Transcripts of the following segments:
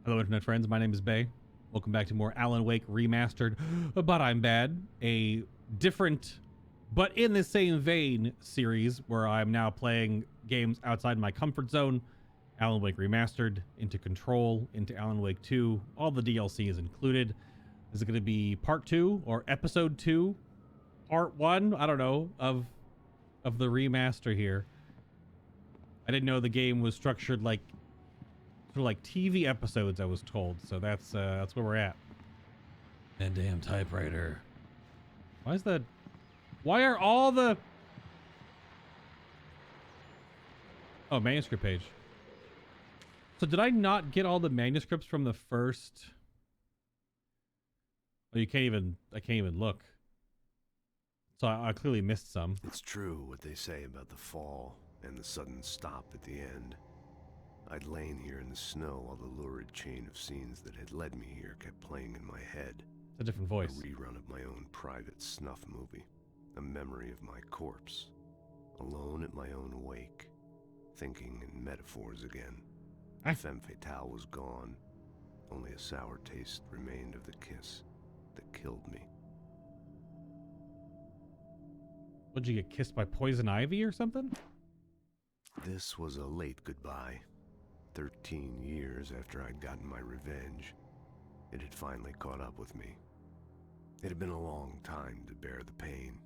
Hello, internet friends. My name is Bay. Welcome back to more Alan Wake Remastered, but I'm bad. A different, but in the same vein series where I'm now playing games outside my comfort zone. Alan Wake Remastered, into Control, into Alan Wake 2. All the DLC is included. Is it going to be part 2 or episode 2? Part 1? I don't know, of the remaster here. I didn't know the game was structured like TV episodes, I was told. So that's where we're at. That damn typewriter. Why are all the... Oh, manuscript page. So did I not get all the manuscripts from the first... Oh, I can't even look. So I clearly missed some. It's true what they say about the fall and the sudden stop at the end. I'd lain here in the snow while the lurid chain of scenes that had led me here kept playing in my head. It's a different voice. A rerun of my own private snuff movie. A memory of my corpse. Alone at my own wake. Thinking in metaphors again. Femme fatale was gone. Only a sour taste remained of the kiss that killed me. Would you get kissed by poison ivy or something? This was a late goodbye. 13 years after I'd gotten my revenge, it had finally caught up with me. It had been a long time to bear the pain.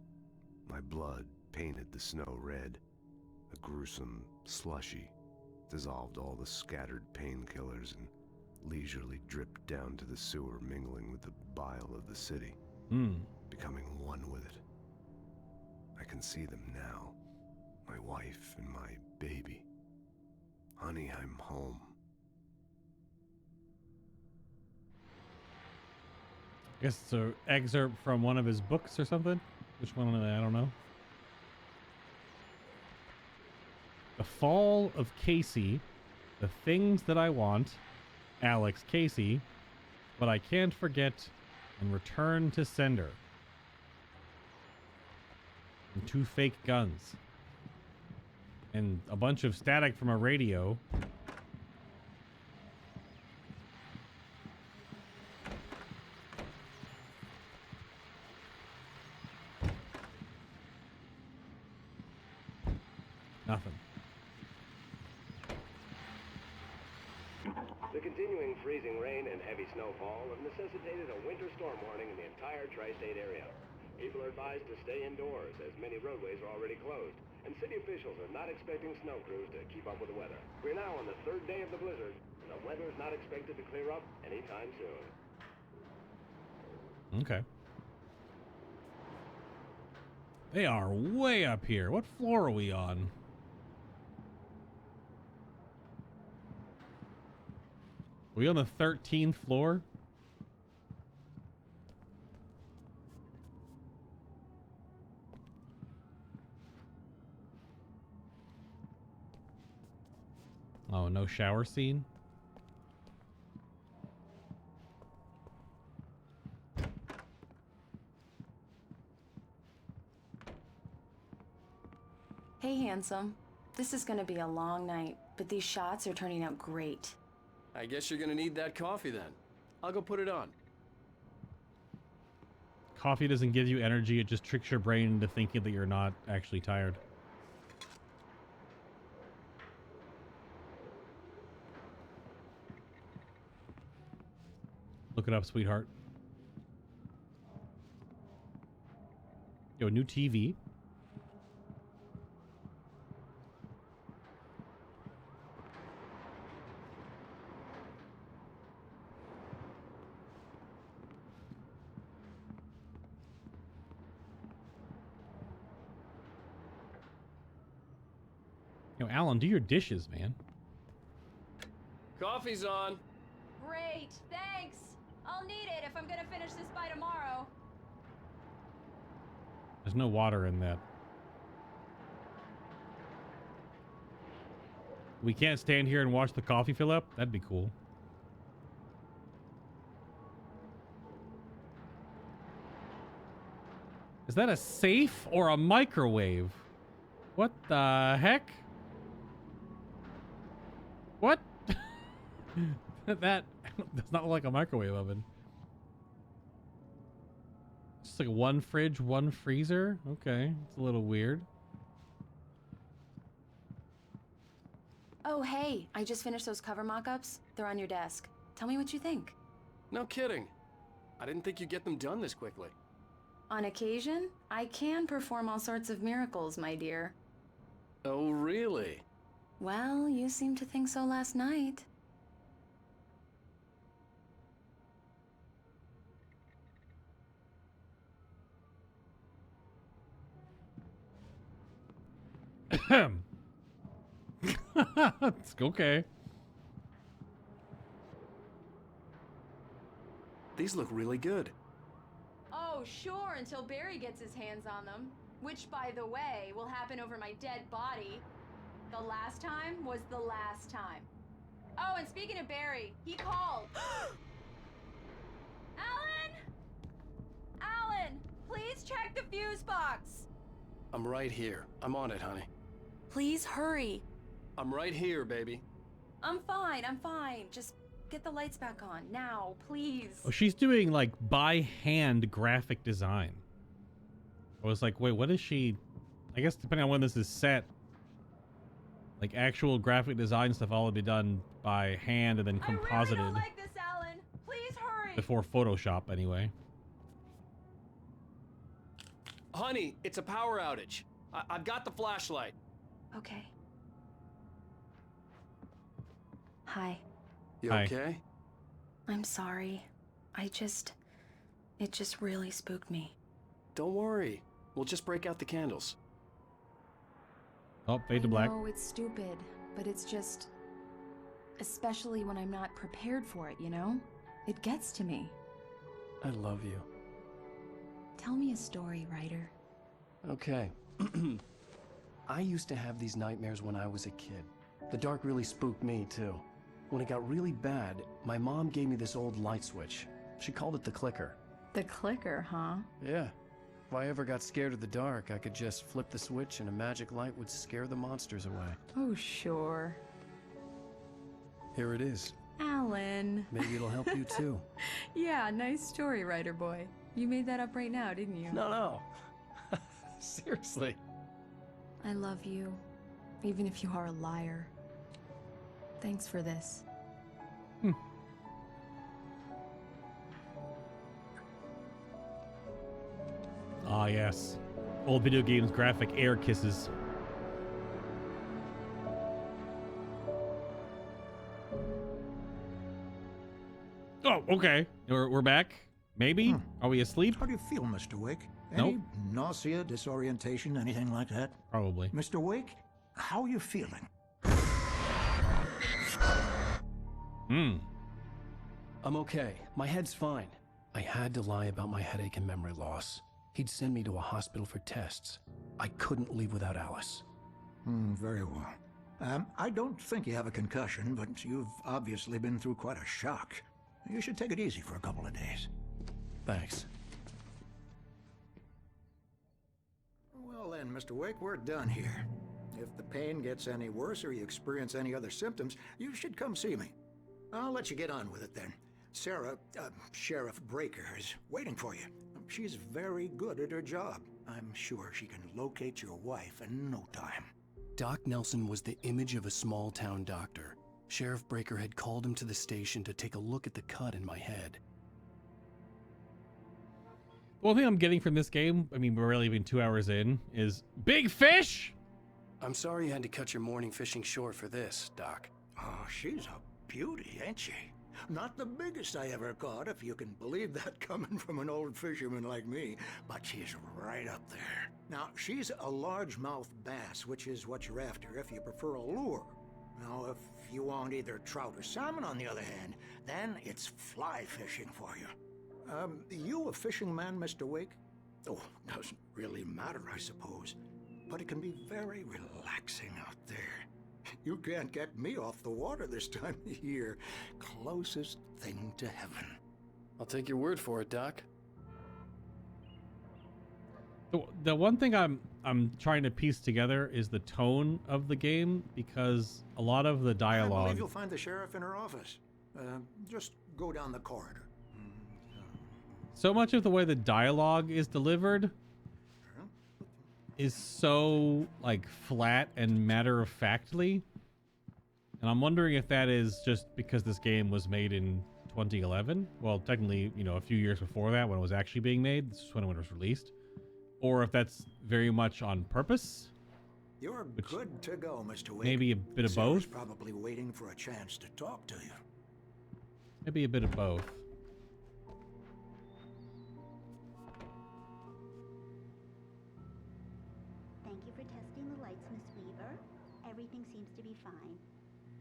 My blood painted the snow red. A gruesome slushy dissolved all the scattered painkillers and leisurely dripped down to the sewer, mingling with the bile of the city, becoming one with it. I can see them now, my wife and my baby. Honey, I'm home. I guess it's an excerpt from one of his books or something. Which one? I don't know. The Fall of Casey, The Things That I Want, Alex Casey, But I Can't Forget, and Return to Sender. And 2 fake guns. And a bunch of static from a radio. Nothing. The continuing freezing rain and heavy snowfall have necessitated a winter storm warning in the entire tri-state area. People are advised to stay indoors as many roadways are already closed, and city officials are not expecting snow crews to keep up with the weather. We're now on the 3rd day of the blizzard, and the weather is not expected to clear up anytime soon. Okay. They are way up here. What floor are we on? Are we on the 13th floor? Oh, no shower scene? Hey, handsome. This is gonna be a long night, but these shots are turning out great. I guess you're gonna need that coffee then. I'll go put it on. Coffee doesn't give you energy, it just tricks your brain into thinking that you're not actually tired. Look it up, sweetheart. Yo, new TV. Yo, Alan, do your dishes, man. Coffee's on. Great, thanks. I'll need it if I'm gonna finish this by tomorrow. There's no water in that. We can't stand here and watch the coffee fill up? That'd be cool. Is that a safe or a microwave? What the heck? What? That Does not look like a microwave oven. Just like one fridge, one freezer. Okay, it's a little weird. Oh, hey, I just finished those cover mock-ups. They're on your desk. Tell me what you think. No kidding. I didn't think you'd get them done this quickly. On occasion, I can perform all sorts of miracles, my dear. Oh, really? Well, you seemed to think so last night. It's okay. These look really good. Oh, sure, until Barry gets his hands on them. Which, by the way, will happen over my dead body. The last time was the last time. Oh, and speaking of Barry, he called. Alan! Alan, please check the fuse box. I'm right here. I'm on it, honey. Please hurry. I'm right here, baby. I'm fine, I'm fine. Just get the lights back on, now, please. Oh, she's doing like by hand graphic design. I was like, wait, what is she? I guess depending on when this is set, like actual graphic design stuff all will be done by hand and then composited. I really don't like this, Alan. Please hurry. Before Photoshop, anyway. Honey, it's a power outage. I've got the flashlight. Okay. Hi. You Hi. okay? I'm sorry. It just really spooked me. Don't worry. We'll just break out the candles. Oh, fade to black. I know it's stupid, but it's just... Especially when I'm not prepared for it, you know? It gets to me. I love you. Tell me a story, writer. Okay. I used to have these nightmares when I was a kid. The dark really spooked me, too. When it got really bad, my mom gave me this old light switch. She called it the clicker. The clicker, huh? Yeah. If I ever got scared of the dark, I could just flip the switch and a magic light would scare the monsters away. Oh, sure. Here it is. Alan. Maybe it'll help you, too. Yeah, nice story, writer boy. You made that up right now, didn't you? No. Seriously. I love you, even if you are a liar. Thanks for this. Ah, yes. Old video games graphic air kisses. Oh, okay. We're back. Maybe? Are we asleep? How do you feel, Mr. Wake? Nope. Any nausea, disorientation, anything like that? Probably. Mr. Wake, how are you feeling? I'm okay. My head's fine. I had to lie about my headache and memory loss. He'd send me to a hospital for tests. I couldn't leave without Alice. Very well. I don't think you have a concussion, but you've obviously been through quite a shock. You should take it easy for a couple of days. Thanks. Well then, Mr. Wake, we're done here. If the pain gets any worse or you experience any other symptoms, you should come see me. I'll let you get on with it then. Sarah, Sheriff Breaker, is waiting for you. She's very good at her job. I'm sure she can locate your wife in no time. Doc Nelson was the image of a small-town doctor. Sheriff Breaker had called him to the station to take a look at the cut in my head. The one thing I'm getting from this game, I mean, we're really even 2 hours in, is big fish! I'm sorry you had to cut your morning fishing short for this, Doc. Oh, she's a beauty, ain't she? Not the biggest I ever caught, if you can believe that coming from an old fisherman like me, but she's right up there. Now, she's a largemouth bass, which is what you're after if you prefer a lure. Now, if you want either trout or salmon, on the other hand, then it's fly fishing for you. You a fishing man, Mr. Wake? Oh, doesn't really matter, I suppose. But it can be very relaxing out there. You can't get me off the water this time of year. Closest thing to heaven. I'll take your word for it, Doc. The one thing I'm trying to piece together is the tone of the game, because a lot of the I dialogue. believe you'll find the sheriff in her office. Just go down the corridor. So much of the way the dialogue is delivered is so like flat and matter-of-factly, and I'm wondering if that is just because this game was made in 2011. Well, technically, you know, a few years before that when it was actually being made. This is when it was released, or if that's very much on purpose. You're good to go, Mr. Wake. Maybe a bit of Sarah's both. probably waiting for a chance to talk to you. Maybe a bit of both. Thank you for testing the lights, Miss Weaver. Everything seems to be fine.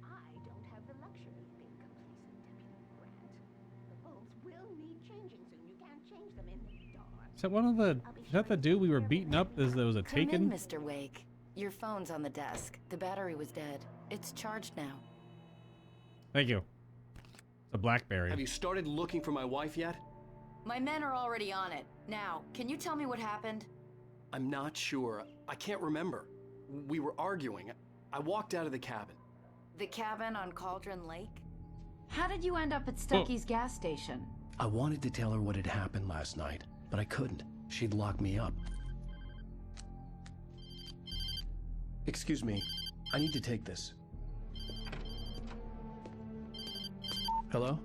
I don't have the luxury of being complacent, Deputy Grant. The bulbs will need changing soon. You can't change them in the dark. Is that one of the? Is that the dude we were beating up as there was a Come in, Taken? Mr. Wake. Your phone's on the desk. The battery was dead. It's charged now. Thank you. It's a BlackBerry. Have you started looking for my wife yet? My men are already on it. Now, can you tell me what happened? I'm not sure. I can't remember. We were arguing. I walked out of the cabin. The cabin on Cauldron Lake? How did you end up at Stucky's gas station? I wanted to tell her what had happened last night, but I couldn't. She'd lock me up. Excuse me. I need to take this. Hello?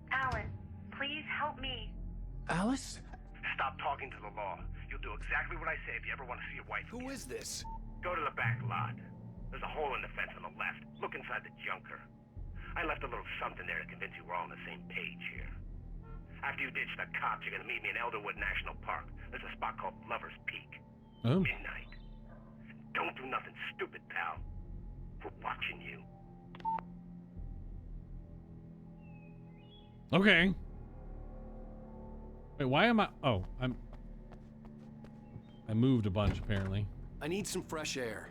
Alan, please help me. Alice? Stop talking to the law. You'll do exactly what I say if you ever want to see your wife again. Who is this? Go to the back lot. There's a hole in the fence on the left. Look inside the junker. I left a little something there to convince you we're all on the same page here. After you ditch the cops, you're gonna meet me in Elderwood National Park. There's a spot called Lover's Peak. Oh. Midnight. Don't do nothing stupid, pal. We're watching you. Okay. Wait, why am I? Oh, I moved a bunch apparently. I need some fresh air.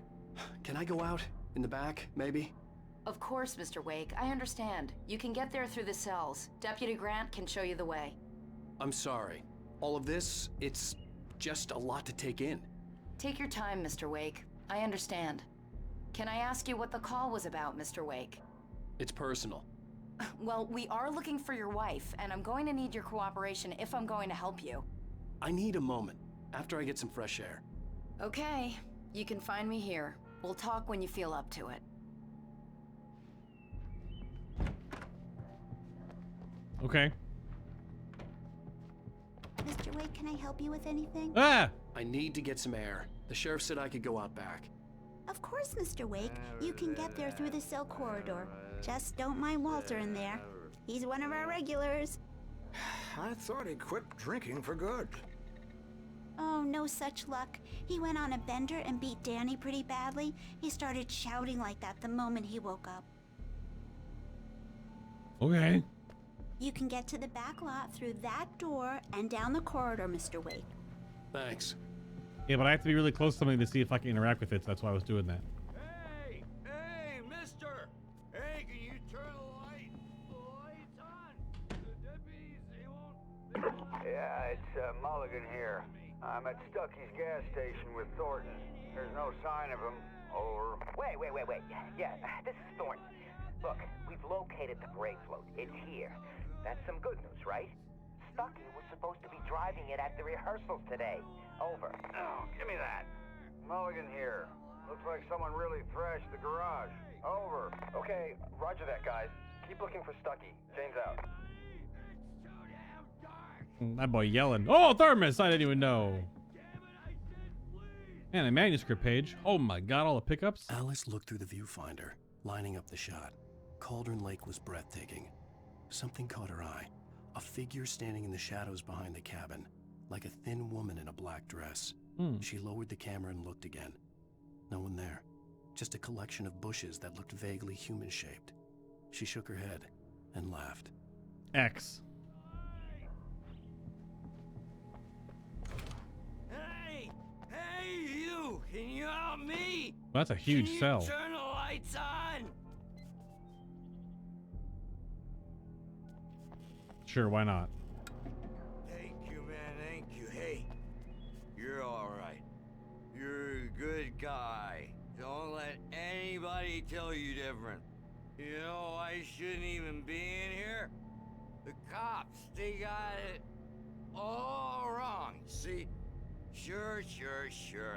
Can I go out? In the back, maybe? Of course, Mr. Wake. I understand. You can get there through the cells. Deputy Grant can show you the way. I'm sorry. All of this, it's just a lot to take in. Take your time, Mr. Wake. I understand. Can I ask you what the call was about, Mr. Wake? It's personal. Well, we are looking for your wife, and I'm going to need your cooperation if I'm going to help you. I need a moment, after I get some fresh air. Okay. You can find me here. We'll talk when you feel up to it. Okay. Mr. Wake, can I help you with anything? Ah! I need to get some air. The sheriff said I could go out back. Of course, Mr. Wake. You can get there through the cell corridor. Just don't mind Walter in there. He's one of our regulars. I thought he quit drinking for good. Oh, no such luck. He went on a bender and beat Danny pretty badly. He started shouting like that the moment he woke up. Okay. You can get to the back lot through that door and down the corridor, Mr. Wake. Thanks. Yeah, but I have to be really close to something to see if I can interact with it, so that's why I was doing that. Hey! Hey, mister! Hey, can you turn the lights on? The deputies, they won't... Yeah, it's Mulligan here. I'm at Stucky's gas station with Thornton. There's no sign of him. Over. Wait. Yeah, this is Thornton. Look, we've located the brake float. It's here. That's some good news, right? Stucky was supposed to be driving it at the rehearsals today. Over. Oh, give me that. Mulligan here. Looks like someone really thrashed the garage. Over. Okay, roger that, guys. Keep looking for Stucky. James out. That boy yelling. Oh, thermos! I didn't even know. And a manuscript page. Oh my god, all the pickups. Alice looked through the viewfinder, lining up the shot. Cauldron Lake was breathtaking. Something caught her eye. A figure standing in the shadows behind the cabin, like a thin woman in a black dress. She lowered the camera and looked again. No one there. Just a collection of bushes that looked vaguely human-shaped. She shook her head and laughed. X. Hey, you! Can you help me? Well, that's a huge Can you cell. turn the lights on? Sure, why not? Thank you, man. Thank you. Hey, you're all right. You're a good guy. Don't let anybody tell you different. You know, I shouldn't even be The cops, they got it all wrong. See, sure,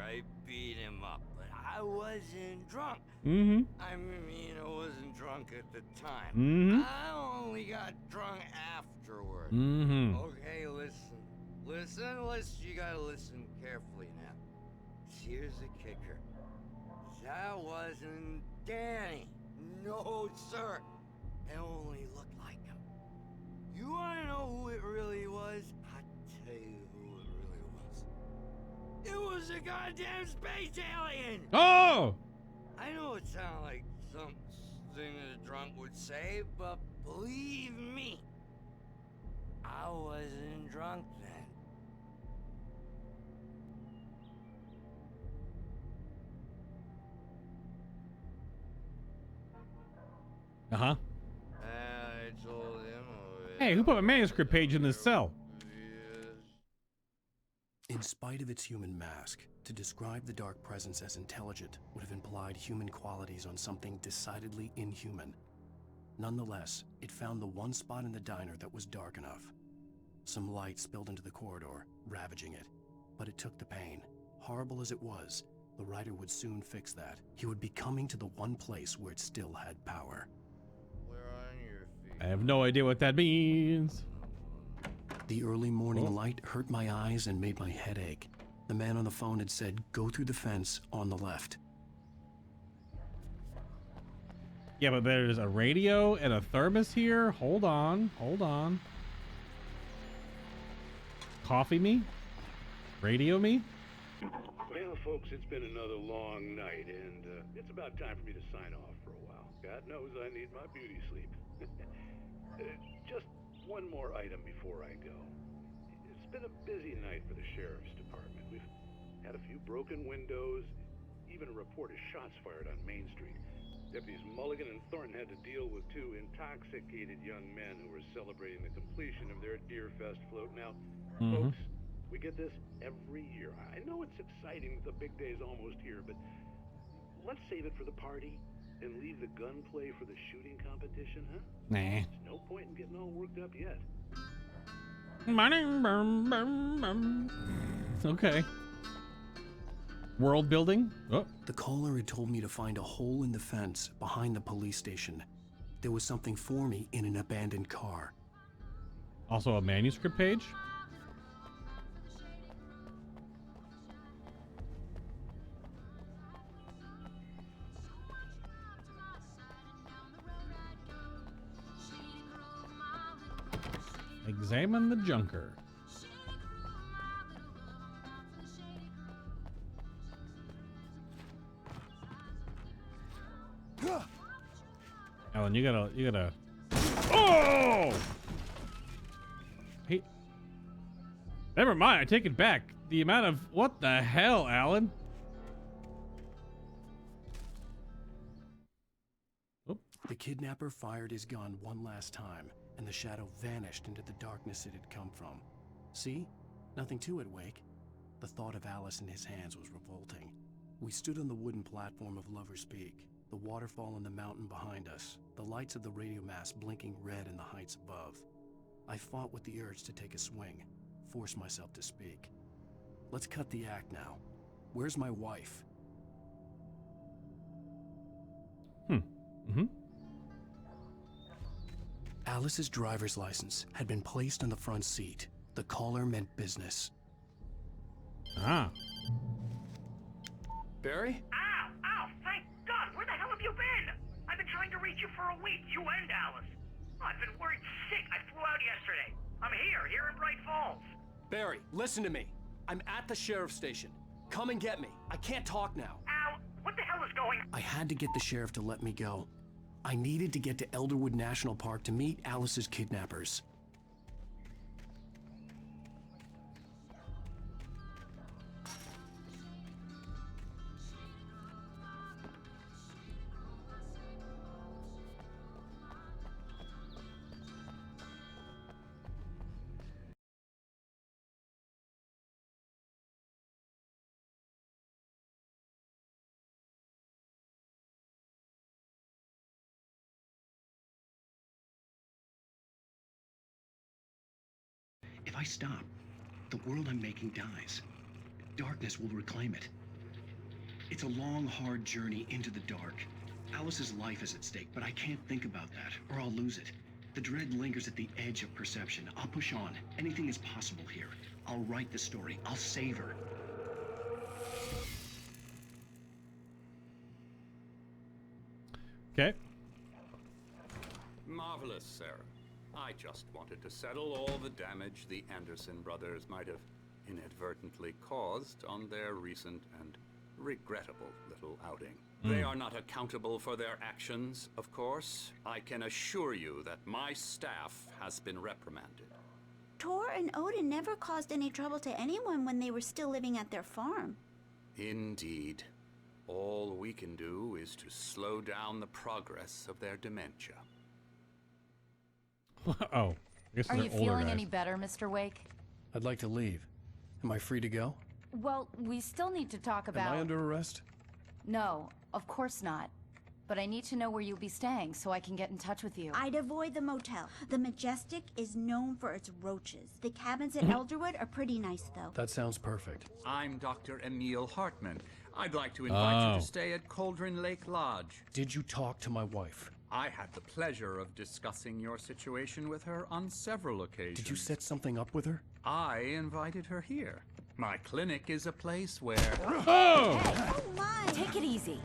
I beat him up, but I wasn't drunk. Mm-hmm. I mean, I wasn't drunk at the time. Mm-hmm. I only got drunk afterward. Mm-hmm. Okay, listen. You gotta listen carefully now. Here's the kicker. That wasn't Danny. No, sir. It only looked like him. You wanna know who it really was? I'll tell you who it really was. It was a goddamn space alien! Oh! I know it sounds like something a drunk would say, but believe me, I wasn't drunk then. Uh-huh. I told him. Hey, who put my manuscript page in this cell? In spite of its human mask, to describe the Dark Presence as intelligent would have implied human qualities on something decidedly inhuman. Nonetheless, it found the one spot in the diner that was dark enough. Some light spilled into the corridor, ravaging it. But it took the pain. Horrible as it was, the writer would soon fix that. He would be coming to the one place where it still had power. I have no idea what that means. The early morning light hurt my eyes and made my head ache. The man on the phone had said, go through the fence on the left. Yeah, but there's a radio and a thermos here. Hold on. Coffee me? Radio me? Well, folks, it's been another long night, and it's about time for me to sign off for a while. God knows I need my beauty sleep. Just one more item before I go. It's been a busy night for the Sheriff's Department. We've had a few broken windows, even a report of shots fired on Main Street. Deputies Mulligan and Thornton had to deal with two intoxicated young men who were celebrating the completion of their Deer Fest float. Now, folks, we get this every year. I know it's exciting that the big day's almost here, but let's save it for the party and leave the gunplay for the shooting competition, huh? Nah. There's no point in getting all worked up yet. Okay. World building? Oh. The caller had told me to find a hole in the fence behind the police station. There was something for me in an abandoned car. Also a manuscript page? Examine the junker. Alan, you gotta. Oh! Hey. Never mind. I take it back. The amount of what the hell, Alan? Oh. The kidnapper fired his gun one last time, and the shadow vanished into the darkness it had come from. See? Nothing to it, Wake. The thought of Alice in his hands was revolting. We stood on the wooden platform of Lover's Peak, the waterfall in the mountain behind us, the lights of the radio mast blinking red in the heights above. I fought with the urge to take a swing, force myself to speak. Let's cut the act now. Where's my wife? Alice's driver's license had been placed on the front seat. The caller meant business. Ah. Barry? Ow! Thank God! Where the hell have you been? I've been trying to reach you for a week, you and Alice. I've been worried sick. I flew out yesterday. I'm here in Bright Falls. Barry, listen to me. I'm at the sheriff's station. Come and get me. I can't talk now. Al, what the hell is going on? I had to get the sheriff to let me go. I needed to get to Elderwood National Park to meet Alice's kidnappers. If I stop, the world I'm making dies. Darkness will reclaim it. It's a long, hard journey into the dark. Alice's life is at stake, but I can't think about that, or I'll lose it. The dread lingers at the edge of perception. I'll push on. Anything is possible here. I'll write the story. I'll save her. Okay. Marvelous, Sarah. I just wanted to settle all the damage the Anderson brothers might have inadvertently caused on their recent and regrettable little outing. They are not accountable for their actions, of course. I can assure you that my staff has been reprimanded. Tor and Odin never caused any trouble to anyone when they were still living at their farm. Indeed. All we can do is to slow down the progress of their dementia. Oh, I guess Are they're you older feeling guys. any better, Mr. Wake? I'd like to leave. Am I free to go? Well, we still need to talk about... Am I under arrest? No, of course not. But I need to know where you'll be staying so I can get in touch with you. I'd avoid the motel. The Majestic is known for its roaches. The cabins at Elderwood are pretty nice, though. That sounds perfect. I'm Dr. Emil Hartman. I'd like to invite you to stay at Cauldron Lake Lodge. Did you talk to my wife? I had the pleasure of discussing your situation with her on several occasions. Did you set something up with her? I invited her here. My clinic is a place where... Oh! Oh my! Take it easy.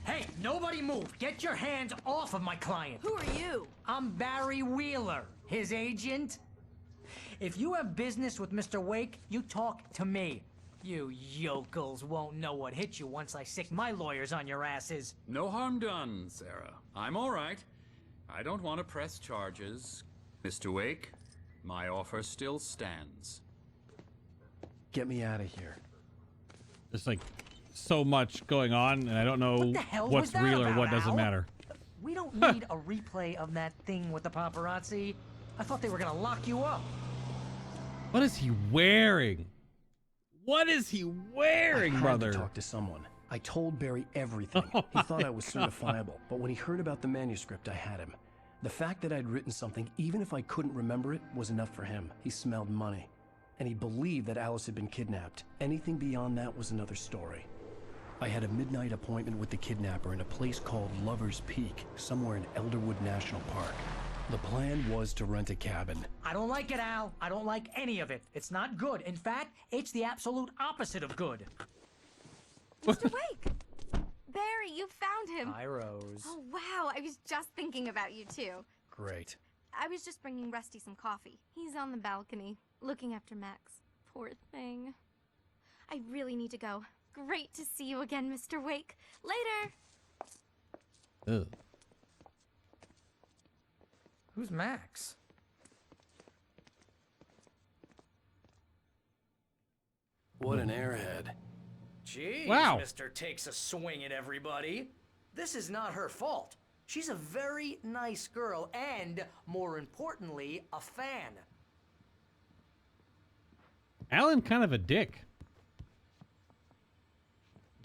Hey, nobody move! Get your hands off of my client! Who are you? I'm Barry Wheeler, his agent. If you have business with Mr. Wake, you talk to me. You yokels won't know what hit you once I sick my lawyers on your asses. No harm done, Sarah. I'm all right. I don't want to press charges. Mr. Wake, my offer still stands. Get me out of here. There's like so much going on, and I don't know What the hell what's was that real or about, what doesn't Al? matter. We don't need a replay of that thing with the paparazzi. I thought they were gonna lock you up. What is he wearing? What is he wearing, I had brother? to talk to someone. I told Barry everything. He thought I was certifiable, but when he heard about the manuscript, I had him. The fact that I'd written something, even if I couldn't remember it, was enough for him. He smelled money. And he believed that Alice had been kidnapped. Anything beyond that was another story. I had a midnight appointment with the kidnapper in a place called Lover's Peak, somewhere in Elderwood National Park. The plan was to rent a cabin. I don't like it, Al. I don't like any of it. It's not good. In fact, it's the absolute opposite of good. Mr. Wake! Barry, you found him! Hi, Rose. Oh, wow. I was just thinking about you, too. Great. I was just bringing Rusty some coffee. He's on the balcony, looking after Max. Poor thing. I really need to go. Great to see you again, Mr. Wake. Later! Ugh. Who's Max? What an airhead. Jeez, Wow. Mr. Takes a swing at everybody. This is not her fault. She's a very nice girl and, more importantly, a fan. Alan kind of a dick.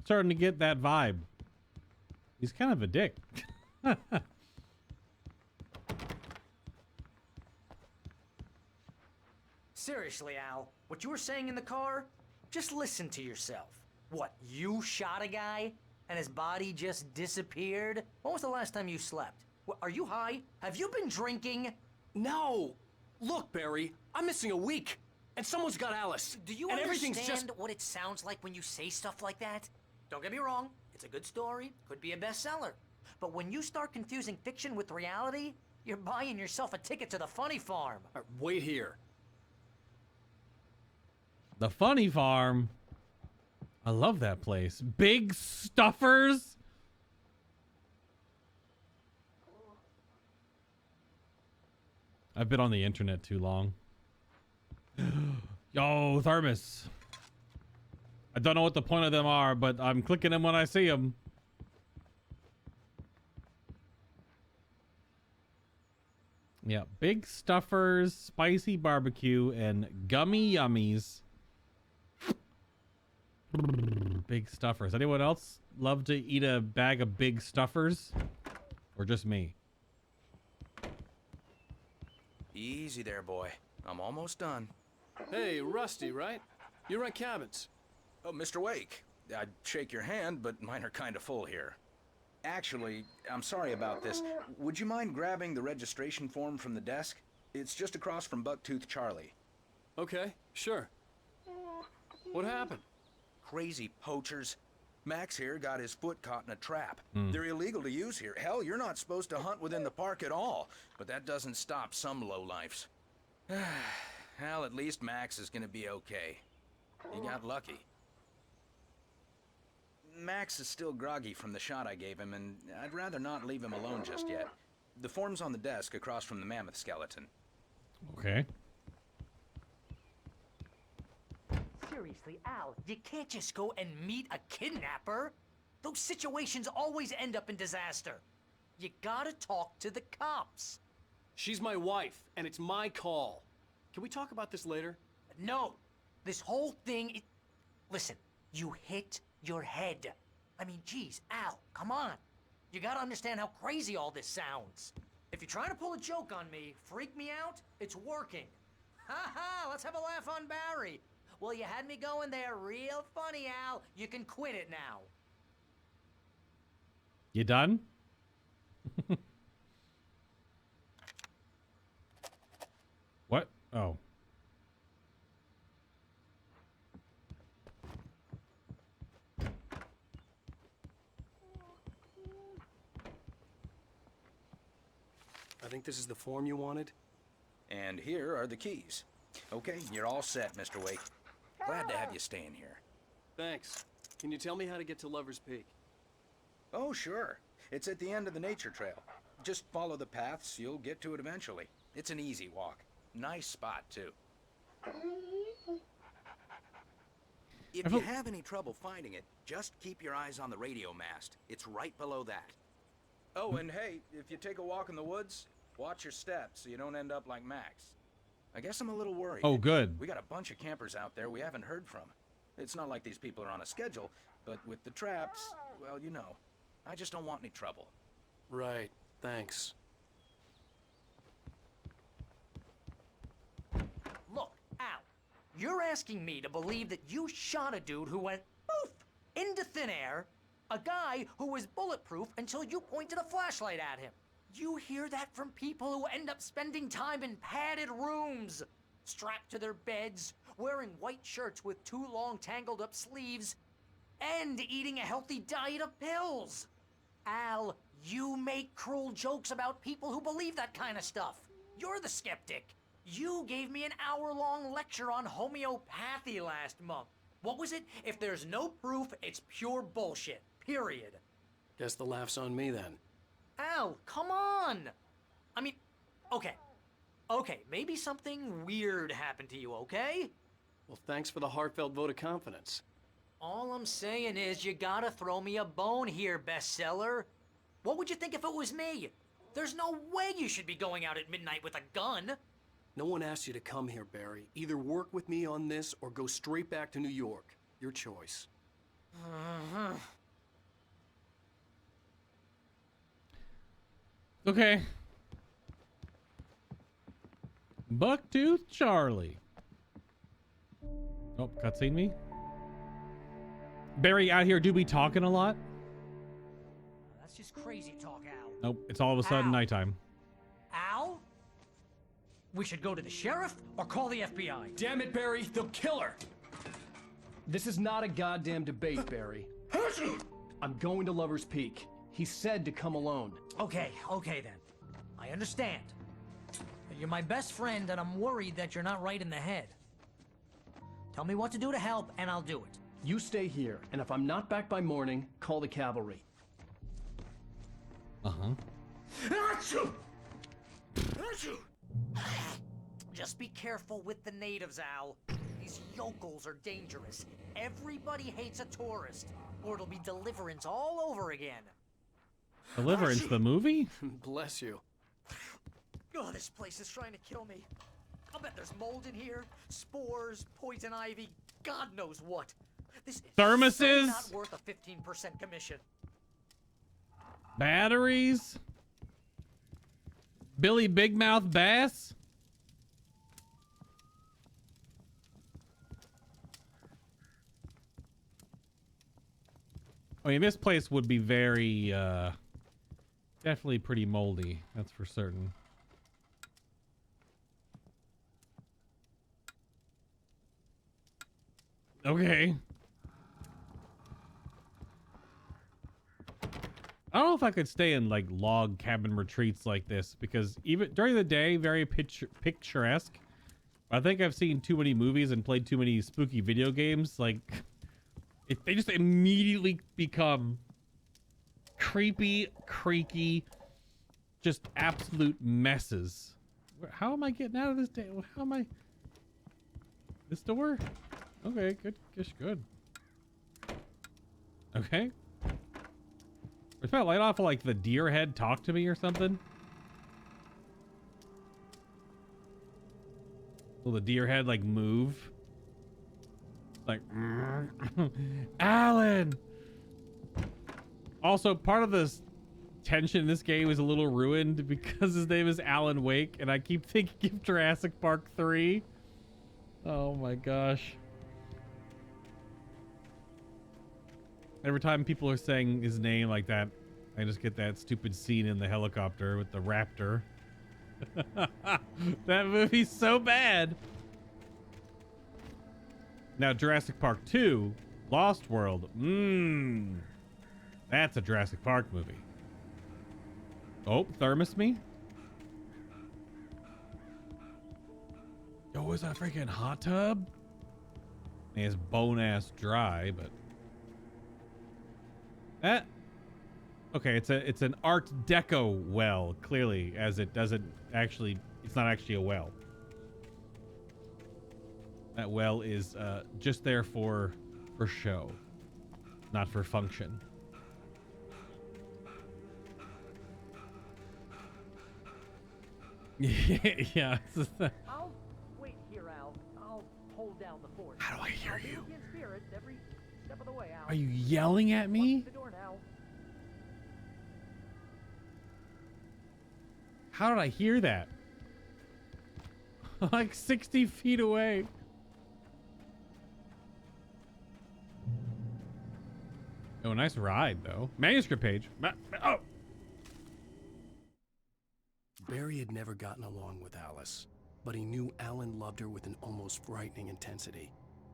Starting to get that vibe. He's kind of a dick. Seriously, Al, what you were saying in the car? Just listen to yourself. What, you shot a guy and his body just disappeared? When was the last time you slept? What, are you high? Have you been drinking? No! Look, Barry, I'm missing a week. And someone's got Alice. Do you and everything's understand just... what it sounds like when you say stuff like that? Don't get me wrong, it's a good story, could be a bestseller. But when you start confusing fiction with reality, you're buying yourself a ticket to the funny farm. Wait here. The Funny Farm. I love that place. Big Stuffers. I've been on the internet too long. Yo, Thermos. I don't know what the point of them are, but I'm clicking them when I see them. Yeah, Big Stuffers, Spicy Barbecue, and Gummy Yummies. Big Stuffers. Anyone else love to eat a bag of Big Stuffers? Or just me? Easy there, boy. I'm almost done. Hey, Rusty, right? You rent cabins. Oh, Mr. Wake. I'd shake your hand, but mine are kind of full here. Actually, I'm sorry about this. Would you mind grabbing the registration form from the desk? It's just across from Bucktooth Charlie. Okay, sure. What happened? Crazy poachers. Max here got his foot caught in a trap. Hmm. They're illegal to use here. Hell, you're not supposed to hunt within the park at all. But that doesn't stop some lowlifes. Well, at least Max is gonna be okay. He got lucky. Max is still groggy from the shot I gave him, and I'd rather not leave him alone just yet. The form's on the desk across from the mammoth skeleton. Okay. Seriously, Al, you can't just go and meet a kidnapper. Those situations always end up in disaster. You gotta talk to the cops. She's my wife, and it's my call. Can we talk about this later? No. This whole thing... Listen, you hit your head. I mean, geez, Al, come on. You gotta understand how crazy all this sounds. If you're trying to pull a joke on me, freak me out, it's working. Ha ha, let's have a laugh on Barry. Well, you had me going there real funny, Al. You can quit it now. You done? What? Oh. I think this is the form you wanted. And here are the keys. Okay, you're all set, Mr. Wake. Glad to have you staying here. Thanks. Can you tell me how to get to Lover's Peak? Oh, sure. It's at the end of the nature trail. Just follow the paths, you'll get to it eventually. It's an easy walk. Nice spot, too. If you have any trouble finding it, just keep your eyes on the radio mast. It's right below that. Oh, and hey, if you take a walk in the woods, watch your steps so you don't end up like Max. I guess I'm a little worried. Oh, good. We got a bunch of campers out there we haven't heard from. It's not like these people are on a schedule, but with the traps, well, you know. I just don't want any trouble. Right. Thanks. Look, Al, you're asking me to believe that you shot a dude who went poof into thin air, a guy who was bulletproof until you pointed a flashlight at him. You hear that from people who end up spending time in padded rooms, strapped to their beds, wearing white shirts with too long tangled up sleeves, and eating a healthy diet of pills. Al, you make cruel jokes about people who believe that kind of stuff. You're the skeptic. You gave me an hour-long lecture on homeopathy last month. What was it? If there's no proof, it's pure bullshit. Period. Guess the laugh's on me then. Al, come on! I mean, okay. Okay, maybe something weird happened to you, okay? Well, thanks for the heartfelt vote of confidence. All I'm saying is you gotta throw me a bone here, bestseller. What would you think if it was me? There's no way you should be going out at midnight with a gun. No one asked you to come here, Barry. Either work with me on this or go straight back to New York. Your choice. Okay. Bucktooth Charlie. Oh, cutscene me. Barry out here do be talking a lot? That's just crazy talk, Al. Nope, it's all of a sudden nighttime. Al? We should go to the sheriff or call the FBI. Damn it, Barry, they'll kill her! This is not a goddamn debate, Barry. I'm going to Lover's Peak. He said to come alone. Okay then. I understand. You're my best friend and I'm worried that you're not right in the head. Tell me what to do to help and I'll do it. You stay here, and if I'm not back by morning, call the cavalry. Just be careful with the natives, Al. These yokels are dangerous. Everybody hates a tourist, or it'll be Deliverance all over again. Deliverance, the movie? Bless you. Oh, this place is trying to kill me. I'll bet there's mold in here, spores, poison ivy, God knows what. This is Thermoses? so not worth a 15% commission. Batteries? Billy Big Mouth Bass? I mean, this place would be very, definitely pretty moldy. That's for certain. Okay. I don't know if I could stay in like log cabin retreats like this, because even during the day, very picturesque. I think I've seen too many movies and played too many spooky video games. Like, they just immediately become creepy, creaky, just absolute messes. How am I getting out of this day? How am I? This door? Okay, good, good. Okay. Is my light off like the deer head talk to me or something? Will the deer head like move? Like, Alan! Also, part of this tension in this game is a little ruined because his name is Alan Wake, and I keep thinking of Jurassic Park 3. Oh my gosh. Every time people are saying his name like that, I just get that stupid scene in the helicopter with the raptor. That movie's so bad. Now, Jurassic Park 2, Lost World. That's a Jurassic Park movie. Oh, thermos me? Yo, is that freaking hot tub? It's bone-ass dry, but... Okay, it's an Art Deco well, clearly, as it doesn't actually... It's not actually a well. That well is just there for show, not for function. Yeah. I'll wait here, Al. I'll hold down the fort. How do I hear you? Spirits every step of the way, Al. Are you yelling at me? The door now. How did I hear that? Like 60 feet away. Oh, nice ride, though. Manuscript page. Oh! Barry had never gotten along with Alice, but he knew Alan loved her with an almost frightening intensity.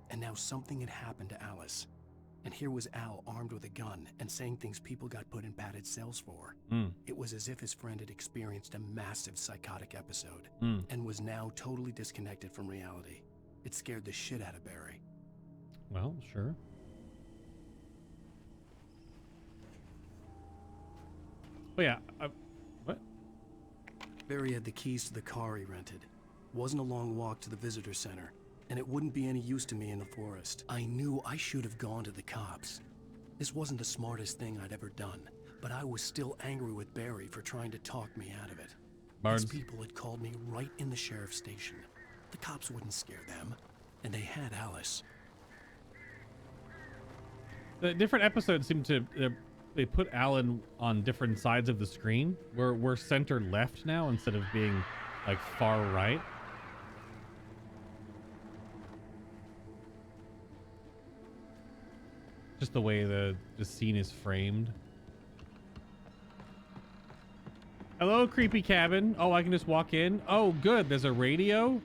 And now something had happened to Alice. And here was Al armed with a gun and saying things people got put in padded cells for. It was as if his friend had experienced a massive psychotic episode and was now totally disconnected from reality. It scared the shit out of Barry. Well, sure. Oh yeah, what? Barry had the keys to the car he rented. Wasn't a long walk to the visitor center, and it wouldn't be any use to me in the forest. I knew I should have gone to the cops. This wasn't the smartest thing I'd ever done, but I was still angry with Barry for trying to talk me out of it. These people had called me right in the sheriff's station. The cops wouldn't scare them, and they had Alice. The different episodes seem to... they put Alan on different sides of the screen. We're center left now instead of being like far right. Just the way the scene is framed. Hello, creepy cabin. Oh, I can just walk in. Oh, good. There's a radio.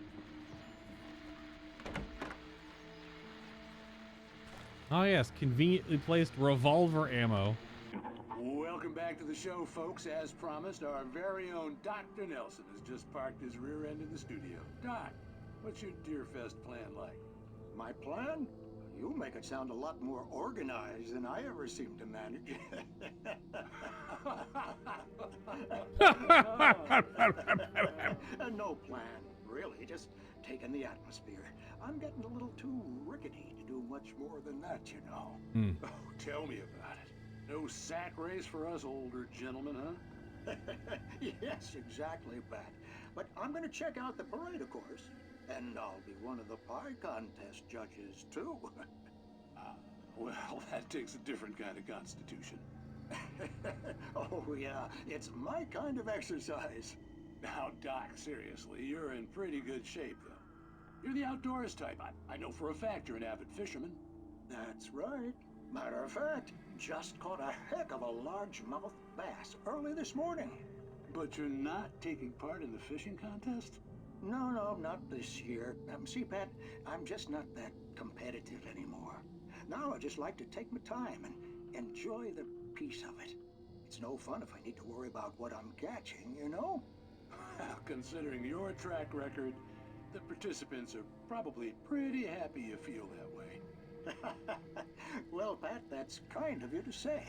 Oh yes, conveniently placed revolver ammo. Welcome back to the show, folks. As promised, our very own Dr. Nelson has just parked his rear end in the studio. Doc, what's your Deerfest plan like? My plan? You make it sound a lot more organized than I ever seem to manage. No plan, really. Just taking the atmosphere. I'm getting a little too rickety to do much more than that, you know. Oh, tell me about it. No sack race for us older gentlemen, huh? Yes, exactly, Bat. But I'm going to check out the parade, of course. And I'll be one of the pie contest judges, too. Well, that takes a different kind of constitution. Oh, yeah. It's my kind of exercise. Now, Doc, seriously, you're in pretty good shape, though. You're the outdoors type. I know for a fact you're an avid fisherman. That's right. Matter of fact, just caught a heck of a largemouth bass early this morning. But you're not taking part in the fishing contest? No, not this year. See, Pat, I'm just not that competitive anymore. Now I just like to take my time and enjoy the peace of it. It's no fun if I need to worry about what I'm catching, you know? Well, considering your track record, the participants are probably pretty happy you feel that way. Well, Pat, that's kind of you to say.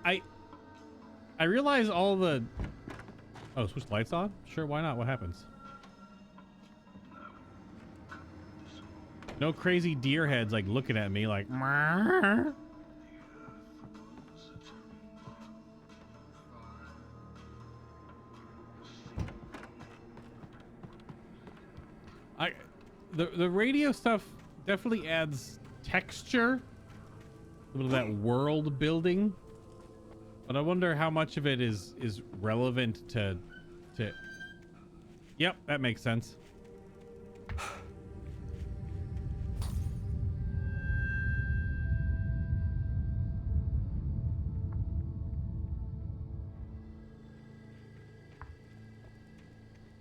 I realize all the... Oh, switch the lights on? Sure, why not? What happens? No crazy deer heads like looking at me like... Marr. The radio stuff definitely adds texture, a little of that world building, but I wonder how much of it is relevant to. Yep, that makes sense.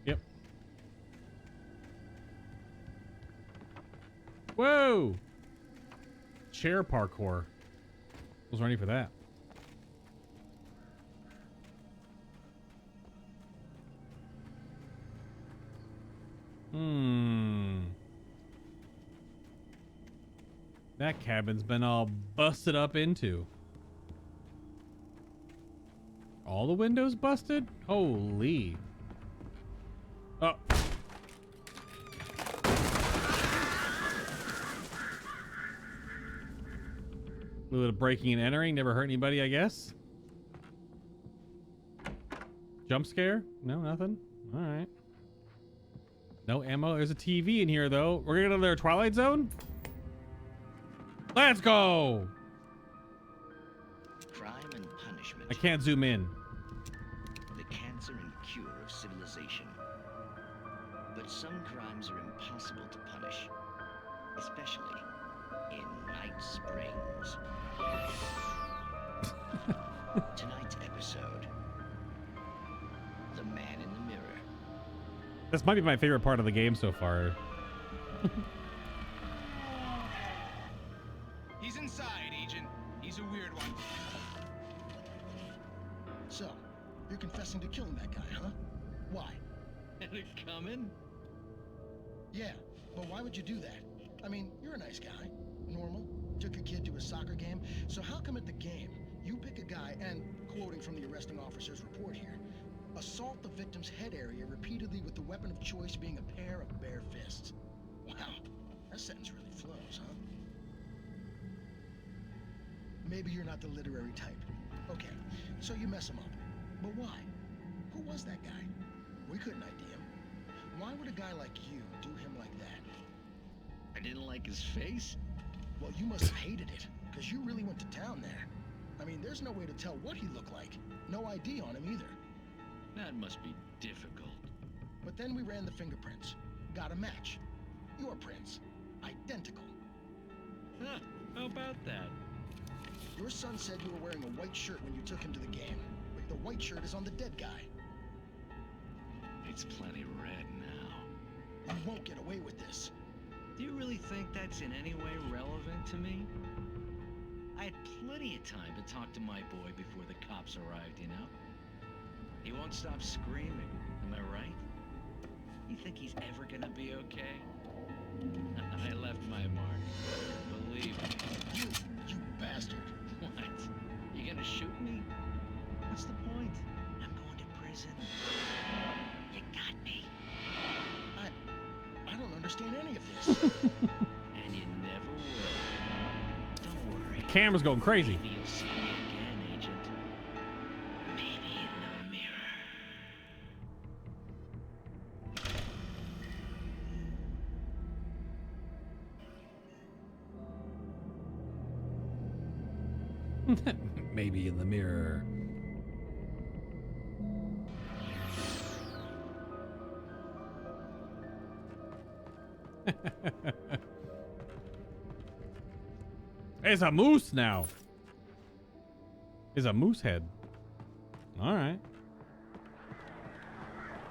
Yep. Whoa! Chair parkour. Was ready for that. That cabin's been all busted up into. All the windows busted? Holy. Oh. A little breaking and entering. Never hurt anybody, I guess. Jump scare? No, nothing. All right. No ammo. There's a TV in here, though. We're gonna go to their Twilight Zone? Let's go! Crime and punishment. I can't zoom in. The cancer and cure of civilization. But some crimes are impossible to punish. Especially in Night Springs. Tonight's episode. The Man in the Mirror. This might be my favorite part of the game so far. He's inside, Agent. He's a weird one. So, you're confessing to killing that guy, huh? Why? Had it coming? Yeah, but why would you do that? I mean, you're a nice guy. Normal. Took a kid to a soccer game. So how come at the game, you pick a guy and, quoting from the arresting officer's report here, assault the victim's head area repeatedly with the weapon of choice being a pair of bare fists? Wow, that sentence really flows, huh? Maybe you're not the literary type. Okay, so you mess him up. But why? Who was that guy? We couldn't ID him. Why would a guy like you do him like that? I didn't like his face? Well, you must have hated it, because you really went to town there. I mean, there's no way to tell what he looked like. No ID on him either. That must be difficult. But then we ran the fingerprints. Got a match. Your prints. Identical. Huh, how about that? Your son said you were wearing a white shirt when you took him to the game. But the white shirt is on the dead guy. It's plenty red now. You won't get away with this. Do you really think that's in any way relevant to me? I had plenty of time to talk to my boy before the cops arrived, you know? He won't stop screaming, am I right? You think he's ever gonna be okay? I left my mark. Believe me. You bastard. What? You gonna shoot me? What's the point? I'm going to prison. You got me. I don't understand any of this. And you never will. Don't worry. Camera's going crazy. Maybe you'll see me again, Agent. Maybe in the mirror. Maybe in the mirror. It's a moose now. It's a moose head. All right.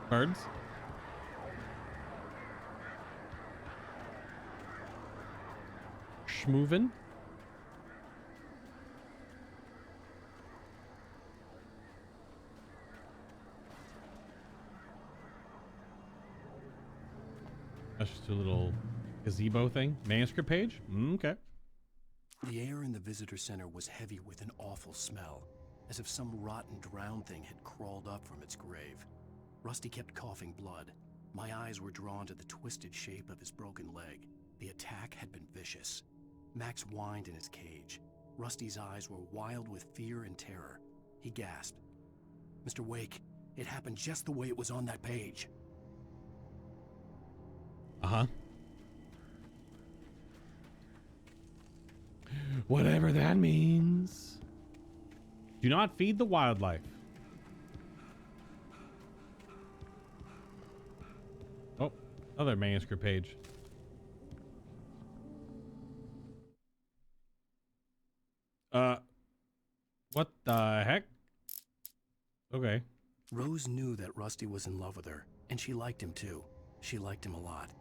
Birds. Schmoovin'. That's just a little gazebo thing. Manuscript page? Okay. The air in the visitor center was heavy with an awful smell, as if some rotten drowned thing had crawled up from its grave. Rusty kept coughing blood. My eyes were drawn to the twisted shape of his broken leg. The attack had been vicious. Max whined in his cage. Rusty's eyes were wild with fear and terror. He gasped. Mr. Wake, it happened just the way it was on that page. Uh-huh. Whatever that means. Do not feed the wildlife. Oh, other manuscript page. What the heck? Okay. Rose knew that Rusty was in love with her, and she liked him too. She liked him a lot.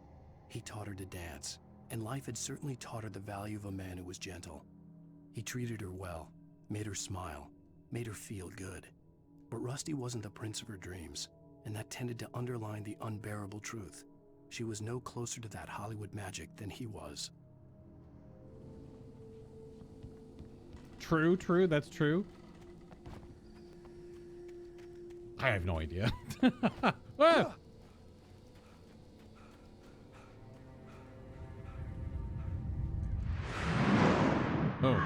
He taught her to dance, and life had certainly taught her the value of a man who was gentle. He treated her well, made her smile, made her feel good. But Rusty wasn't the prince of her dreams, and that tended to underline the unbearable truth. She was no closer to that Hollywood magic than he was. True, that's true. I have no idea. Ah! Oh.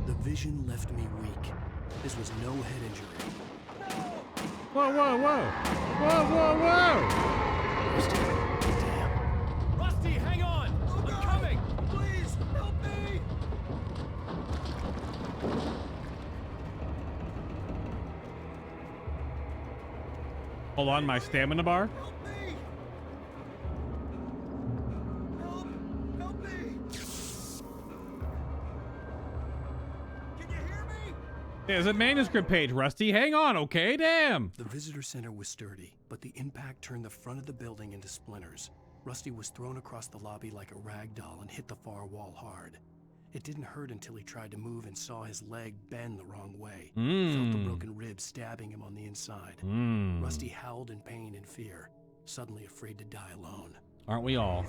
The vision left me weak. This was no head injury. Whoa, whoa, whoa! Whoa, whoa, whoa! Rusty, hang on! I'm coming! Please, help me! Hold on, my stamina bar. There's a manuscript page, Rusty. Hang on, okay? Damn. The visitor center was sturdy, but the impact turned the front of the building into splinters. Rusty was thrown across the lobby like a rag doll and hit the far wall hard. It didn't hurt until he tried to move and saw his leg bend the wrong way. Felt the broken rib stabbing him on the inside. Rusty howled in pain and fear, suddenly afraid to die alone. Aren't we all?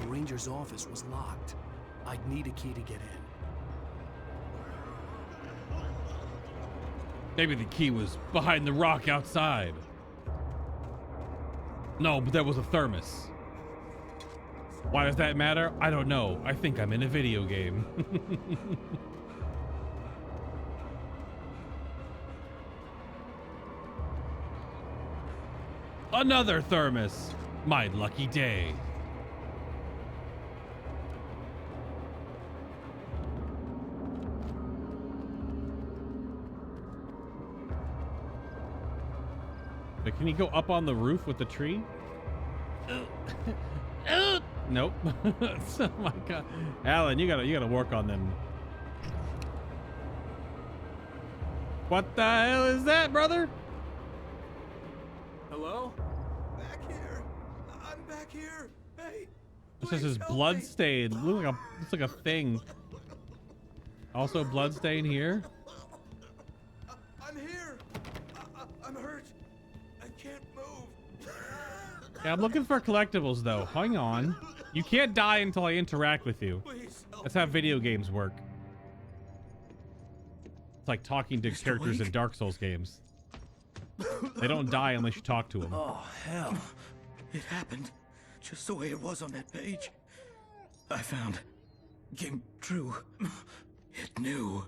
The ranger's office was locked. I'd need a key to get in. Maybe the key was behind the rock outside. No, but there was a thermos. Why does that matter? I don't know. I think I'm in a video game. Another thermos. My lucky day. But can you go up on the roof with the tree? Nope. Oh my god, Alan, you gotta work on them. What the hell is that, brother? Hello? Back here. I'm back here. Hey. This is his blood stain. Looks like a thing. Also blood stain here. I'm here. I'm hurt. I can't move. Yeah, I'm looking for collectibles though. Hang on. You can't die until I interact with you. That's how video games work. It's like talking to characters in Dark Souls games. They don't die unless you talk to them. Oh, hell. It happened just the way it was on that page. I found. Came true. It knew.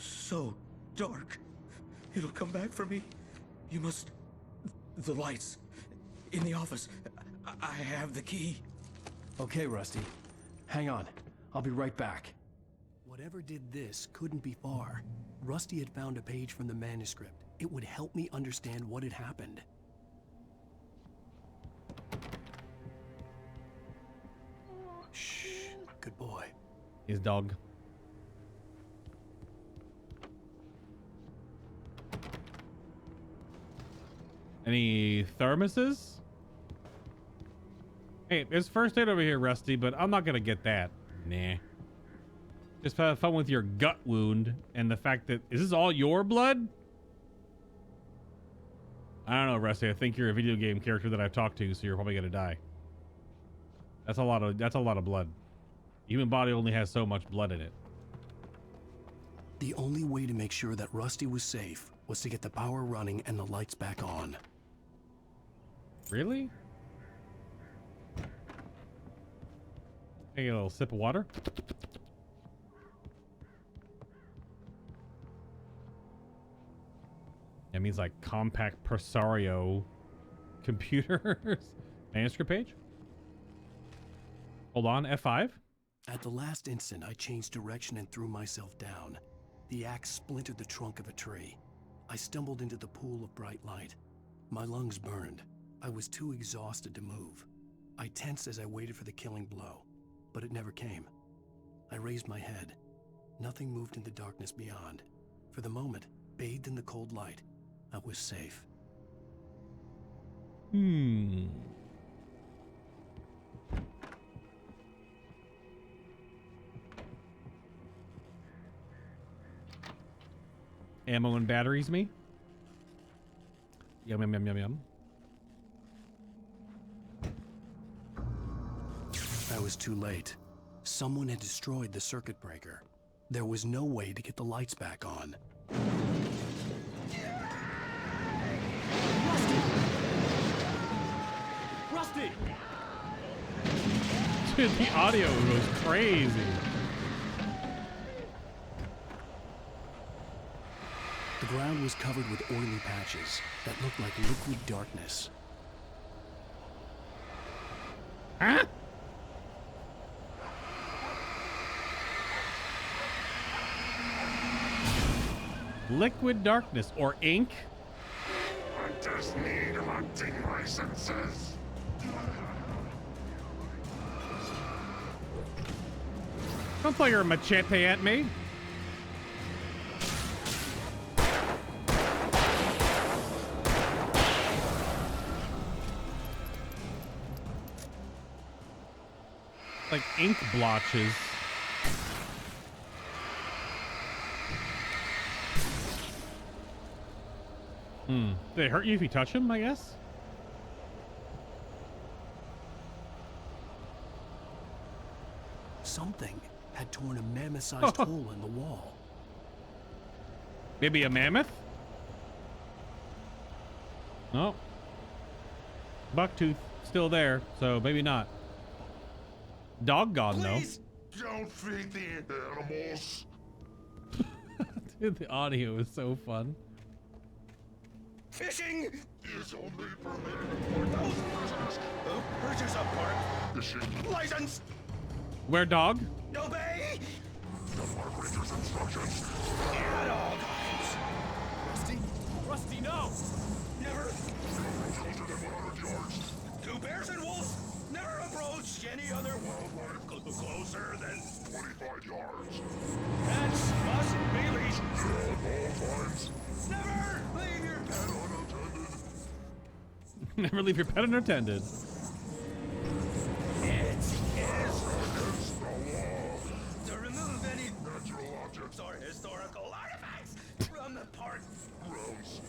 So dark. It'll come back for me. You must... The lights. In the office. I have the key. Okay, Rusty. Hang on. I'll be right back. Whatever did this couldn't be far. Rusty had found a page from the manuscript. It would help me understand what had happened. Good boy. His dog. Any thermoses? Hey, there's first aid over here, Rusty, but I'm not gonna get that. Nah. Just have fun with your gut wound and the fact that... Is this all your blood? I don't know, Rusty. I think you're a video game character that I've talked to, so you're probably gonna die. That's a lot of blood. Human body only has so much blood in it. The only way to make sure that Rusty was safe was to get the power running and the lights back on. Really? Take a little sip of water. That means like compact Presario computers. Manuscript page. Hold on, F5. At the last instant, I changed direction and threw myself down. The axe splintered the trunk of a tree. I stumbled into the pool of bright light. My lungs burned. I was too exhausted to move. I tensed as I waited for the killing blow, but it never came. I raised my head. Nothing moved in the darkness beyond. For the moment, bathed in the cold light, I was safe. Ammo and batteries, me? Yum, yum, yum, yum, yum. I was too late. Someone had destroyed the circuit breaker. There was no way to get the lights back on. Rusty! Dude, the audio was crazy. The ground was covered with oily patches that looked like liquid darkness. Huh? Liquid darkness or ink? I just need hunting licenses. Don't throw your machete at me. Like ink blotches. Do they hurt you if you touch them, I guess? Something had torn a mammoth-sized hole in the wall. Maybe a mammoth? No. Bucktooth still there, so maybe not. Dog gone, though. Please don't feed the animals. Dude, the audio is so fun. Fishing is only permitted for those persons who purchase a park fishing license. Where dog? Obey the park ranger's instructions at all times. Rusty? Rusty, no! Never closer than 100 yards. Two bears and wolves never approach any other wildlife closer than 25 yards. Pets must be leashed at all times. Never leave your pet unattended. Never leave your pet unattended. It is against the law to remove any natural objects or historical artifacts from the park grounds.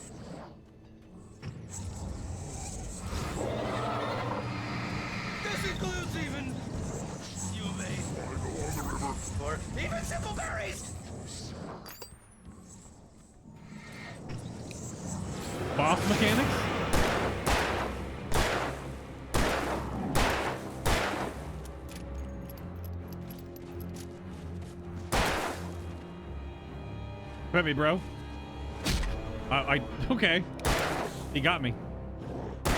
This includes even UV along the river, or even simple berries. Boss mechanics? Hit me, bro. Okay. He got me. I'm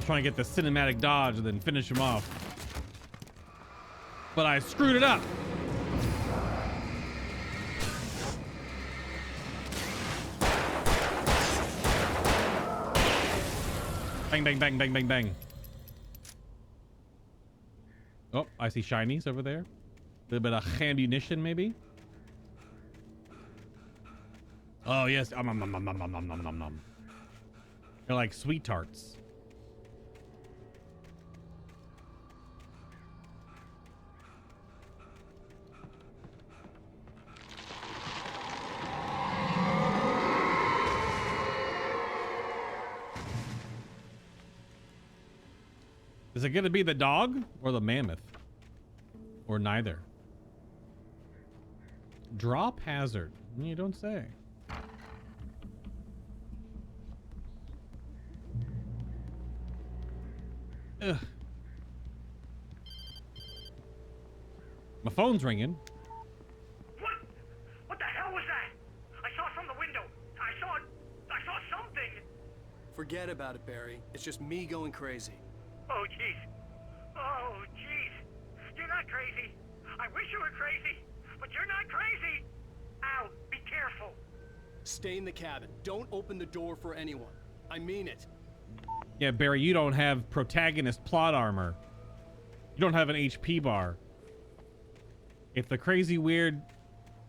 trying to get the cinematic dodge and then finish him off. But I screwed it up. Bang, bang, bang, bang, bang, bang. Oh, I see shinies over there. A little bit of ammunition, maybe. Oh yes, They're like sweet tarts. Is it going to be the dog or the mammoth? Or neither? Drop hazard. You don't say. Ugh. My phone's ringing. What the hell was that? I saw it from the window. I saw something. Forget about it, Barry. It's just me going crazy. Oh, jeez. Oh, jeez. You're not crazy. I wish you were crazy, but you're not crazy. Ow, be careful. Stay in the cabin. Don't open the door for anyone. I mean it. Yeah, Barry, you don't have protagonist plot armor. You don't have an HP bar. If the crazy, weird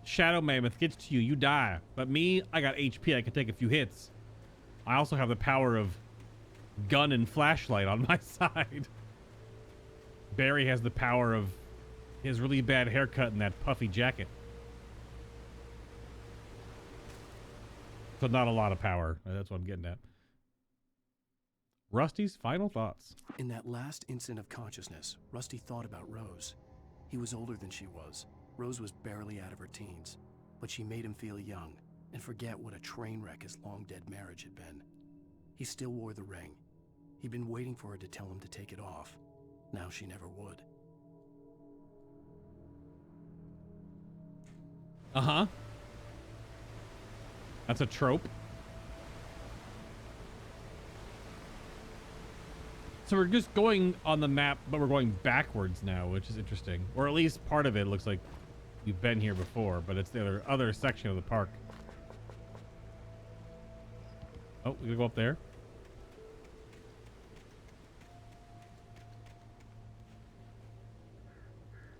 shadow mammoth gets to you, you die. But me, I got HP. I can take a few hits. I also have the power of gun and flashlight on my side. Barry has the power of his really bad haircut and that puffy jacket. So not a lot of power. That's what I'm getting at. Rusty's final thoughts. In that last instant of consciousness, Rusty thought about Rose. He was older than she was. Rose was barely out of her teens, but she made him feel young and forget what a train wreck his long-dead marriage had been. He still wore the ring. He'd been waiting for her to tell him to take it off. Now she never would. Uh-huh. That's a trope. So we're just going on the map, but we're going backwards now, which is interesting. Or at least part of it looks like we've been here before, but it's the other section of the park. Oh, we gotta go up there.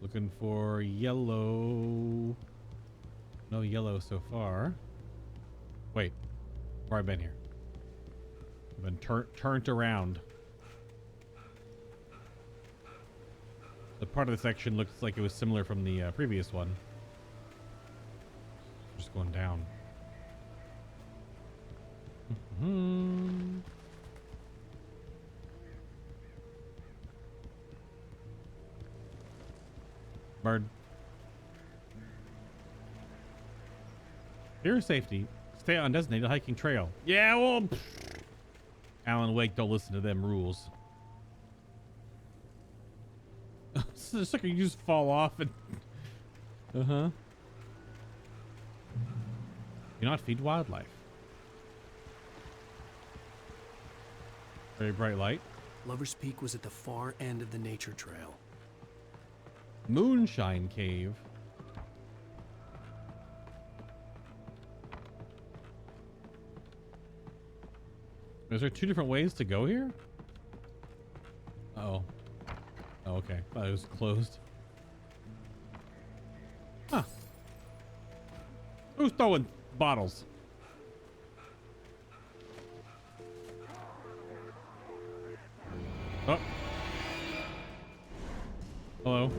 Looking for yellow. No yellow so far. Wait, where I've been here? I've been turned around. The part of the section looks like it was similar from the previous one. Just going down. Bird. For your safety, stay on designated hiking trail. Yeah, well, Alan Wake don't listen to them rules. It's like you just fall off and Do not feed wildlife. Very bright light. Lover's Peak was at the far end of the nature trail. Moonshine Cave. Is there two different ways to go here? Uh-oh. Oh, okay. Thought it was closed. Huh. Who's throwing bottles? Oh. Hello.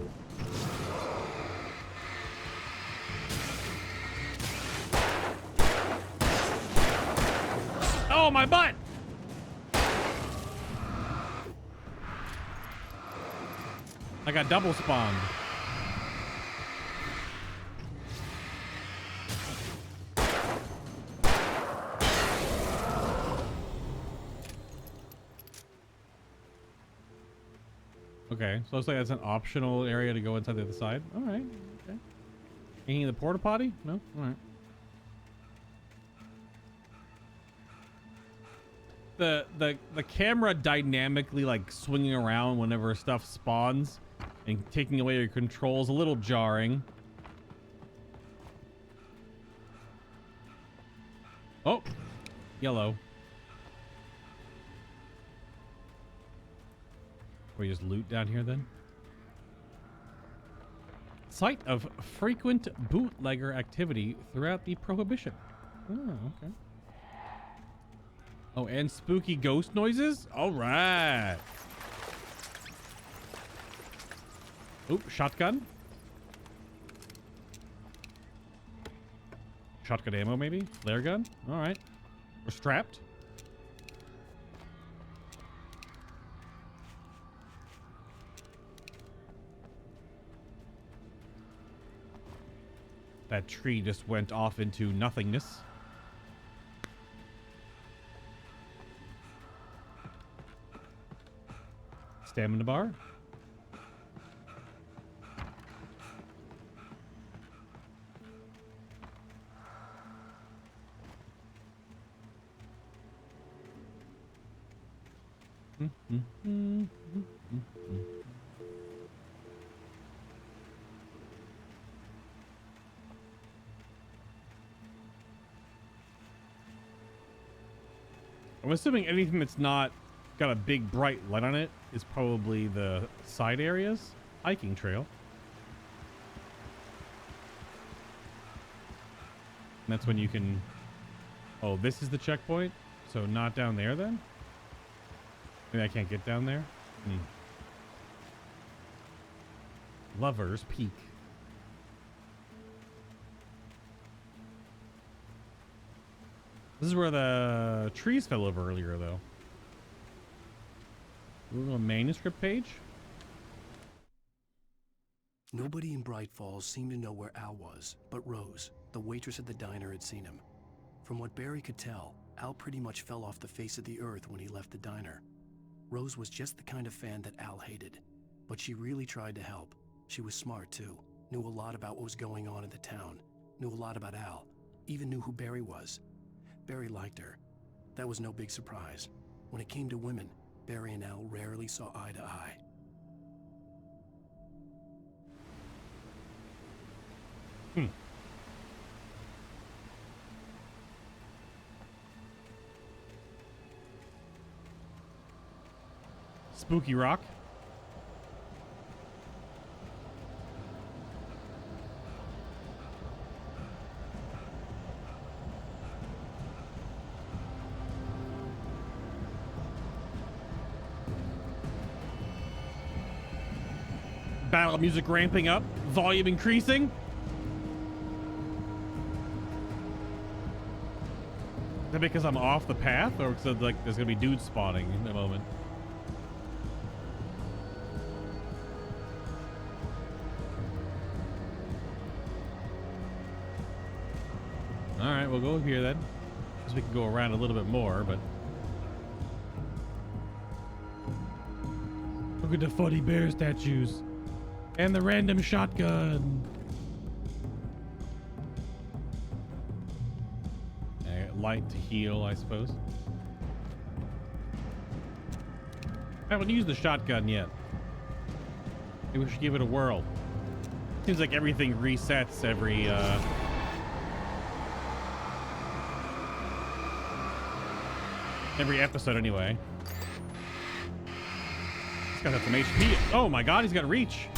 Oh, my butt! I got double spawned. Okay, so looks like that's an optional area to go inside the other side. All right, okay. Any in the porta potty? No? All right. The camera dynamically like swinging around whenever stuff spawns and taking away your controls, a little jarring. Oh, yellow. We just loot down here then? Site of frequent bootlegger activity throughout the Prohibition. Oh, okay. Oh, and spooky ghost noises? All right. Oop, shotgun. Shotgun ammo, maybe? Flare gun? All right. We're strapped. That tree just went off into nothingness. Stamina bar. I'm assuming anything that's not got a big bright light on it is probably the side areas. Hiking trail. And that's when you can... Oh, this is the checkpoint? So not down there then? Maybe I can't get down there? Lover's Peak. This is where the trees fell over earlier, though. A little manuscript page. Nobody in Bright Falls seemed to know where Al was, but Rose, the waitress at the diner, had seen him. From what Barry could tell, Al pretty much fell off the face of the earth when he left the diner. Rose was just the kind of fan that Al hated, but she really tried to help. She was smart, too. Knew a lot about what was going on in the town. Knew a lot about Al. Even knew who Barry was. Barry liked her. That was no big surprise. When it came to women, Barry and Al rarely saw eye to eye. Spooky rock. Battle music ramping up, volume increasing. Is that because I'm off the path, or because like there's gonna be dudes spawning in a moment? All right, we'll go here then. Guess we can go around a little bit more, but look at the funny bear statues. And the random shotgun. Light to heal, I suppose. I haven't used the shotgun yet. Maybe we should give it a whirl. Seems like everything resets every episode anyway. He's got some HP. Oh my god, he's got reach.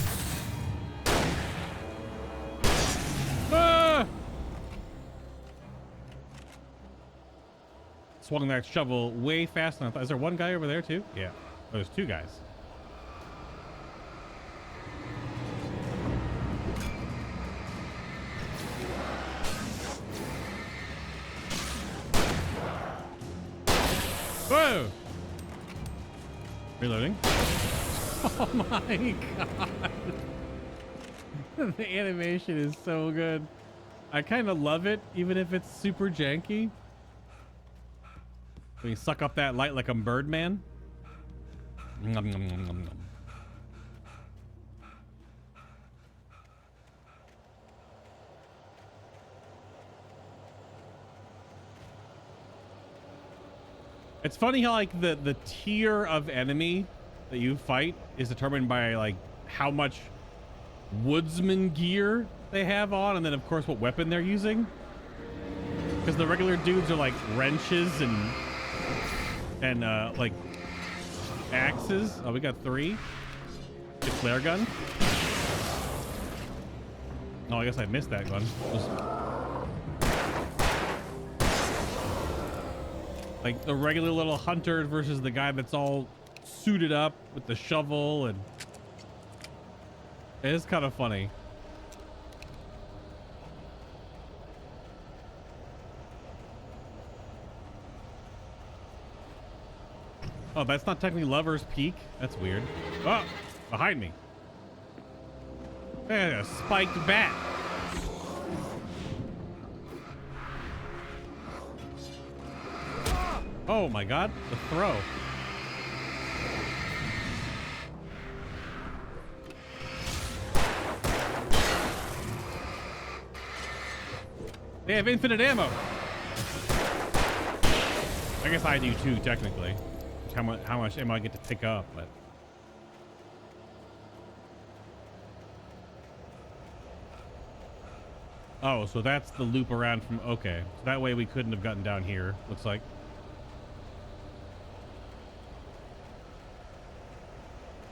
Swung that shovel way fast than I thought. Is there one guy over there too? Yeah. Oh, there's two guys. Whoa! Reloading. Oh my god. The animation is so good. I kind of love it, even if it's super janky. Can you suck up that light like a Birdman? Nom, nom, nom, nom, nom. It's funny how like the tier of enemy that you fight is determined by like how much woodsman gear they have on, and then of course what weapon they're using. Because the regular dudes are like wrenches and like axes. Oh, we got 3. The flare gun. Oh, I guess I missed that one. Like the regular little hunter versus the guy that's all suited up with the shovel, and it is kind of funny. Oh, that's not technically Lover's Peak. That's weird. Oh, behind me. Hey, a spiked bat. Oh my god, the throw. They have infinite ammo. I guess I do too, technically. How much ammo I get to pick up, but oh, so that's the loop around from, okay. So that way we couldn't have gotten down here, looks like.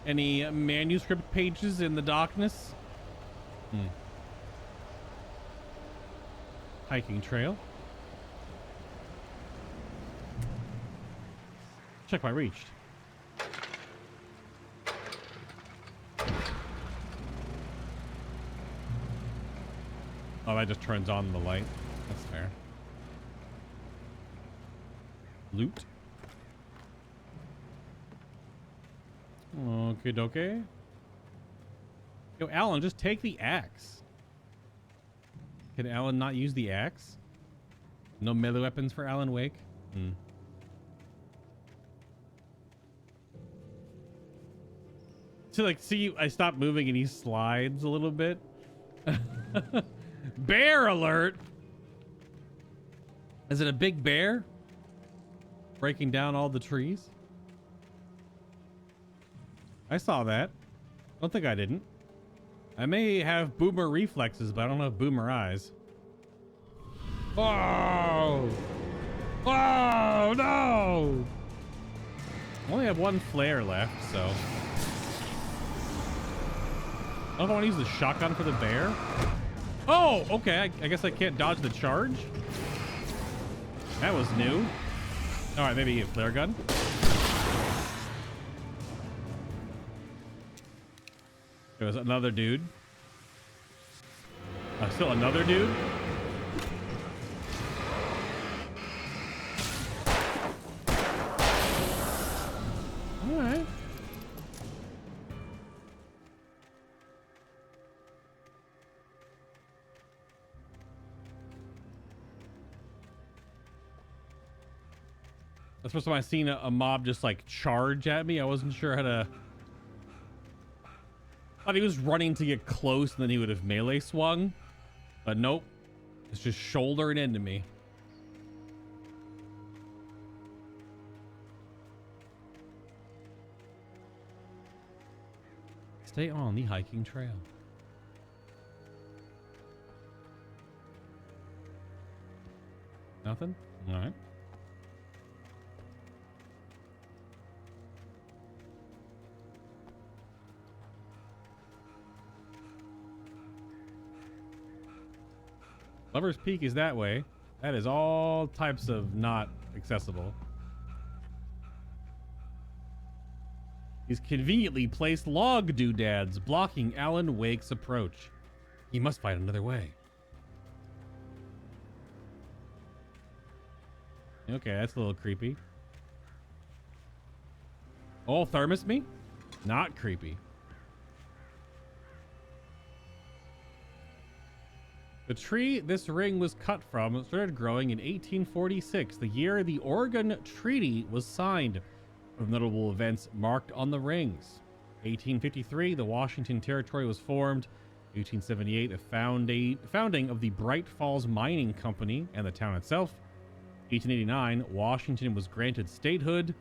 Any manuscript pages in the darkness? Hiking trail. Check my reached. Oh, that just turns on the light. That's fair. Loot. Okay, dokie. Yo, Alan, just take the axe. Can Alan not use the axe? No melee weapons for Alan Wake? So, like, see, I stopped moving and he slides a little bit. Bear alert! Is it a big bear? Breaking down all the trees? I saw that. Don't think I didn't. I may have boomer reflexes, but I don't have boomer eyes. Oh! Oh, no! I only have one flare left, so... I don't know if I want to use the shotgun for the bear. Oh, okay. I guess I can't dodge the charge. That was new. All right, maybe a flare gun. There was another dude. Still another dude. All right. That's the first time I've seen a mob just like charge at me. I wasn't sure how to... Thought he was running to get close and then he would have melee swung. But nope. It's just shouldering into me. Stay on the hiking trail. Nothing? All right. Lover's Peak is that way. That is all types of not accessible. He's conveniently placed log doodads blocking Alan Wake's approach. He must find another way. Okay, that's a little creepy. Oh, thermos me? Not creepy. The tree this ring was cut from started growing in 1846, the year the Oregon Treaty was signed. Of notable events marked on the rings. 1853, the Washington Territory was formed. 1878, the founding of the Bright Falls Mining Company and the town itself. 1889, Washington was granted statehood.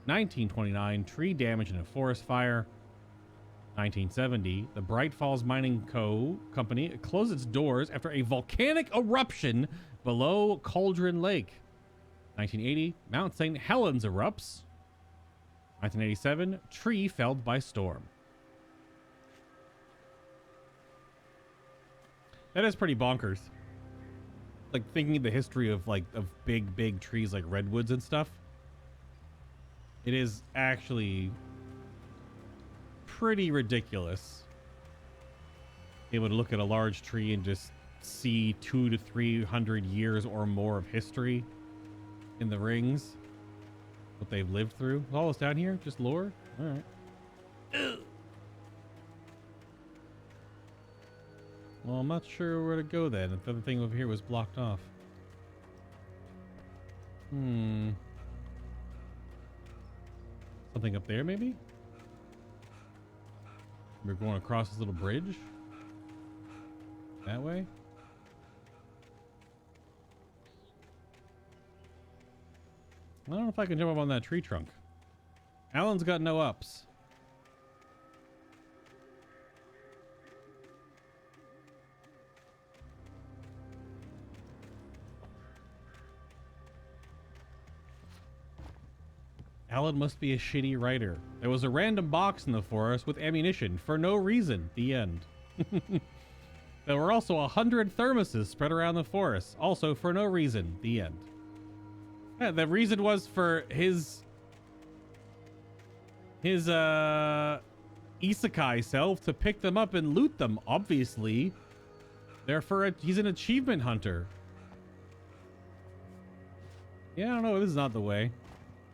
1929, tree damage in a forest fire. 1970, the Bright Falls Mining Company closed its doors after a volcanic eruption below Cauldron Lake. 1980, Mount St. Helens erupts. 1987, tree felled by storm. That is pretty bonkers. Like thinking of the history of big trees like redwoods and stuff. It is actually pretty ridiculous. Able to look at a large tree and just see 200 to 300 years or more of history in the rings. What they've lived through. All this down here? Just lore? All right. Well, I'm not sure where to go then. If everything over here was blocked off. Something up there, maybe? We're going across this little bridge? That way? I don't know if I can jump up on that tree trunk. Alan's got no ups. Alan must be a shitty writer. There was a random box in the forest with ammunition for no reason. The end. There were also 100 thermoses spread around the forest, also for no reason. The end. Yeah, the reason was for his isekai self to pick them up and loot them, obviously. He's an achievement hunter. Yeah, I don't know. This is not the way.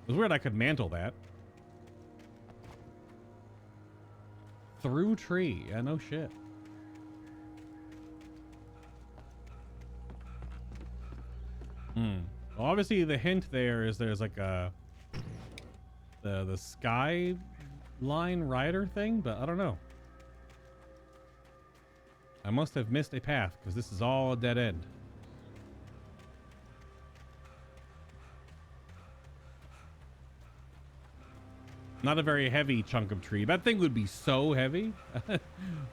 It was weird I could mantle that. Through tree. Yeah, no shit. Well, obviously the hint there is there's like a the sky line rider thing, but I don't know. I must have missed a path because this is all a dead end. Not a very heavy chunk of tree. That thing would be so heavy. We'll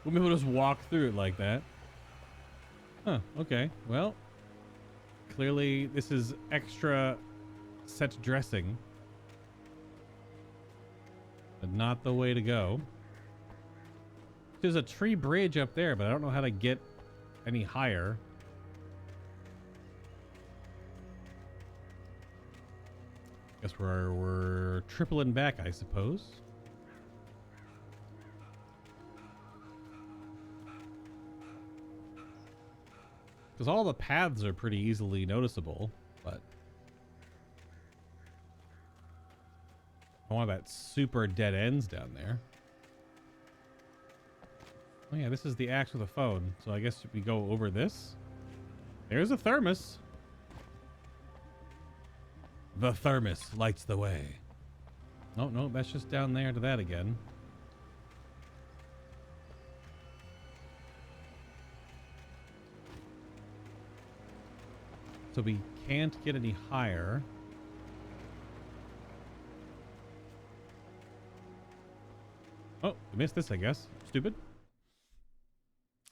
be able to just walk through it like that. Huh, okay. Well, clearly this is extra set dressing. But not the way to go. There's a tree bridge up there, but I don't know how to get any higher. Guess we're tripling back, I suppose. Because all the paths are pretty easily noticeable, but I want that super dead ends down there. Oh yeah, this is the axe with a phone, so I guess we go over this. There's a thermos. The thermos lights the way. Oh, no, that's just down there to that again. So we can't get any higher. Oh, I missed this, I guess. Stupid.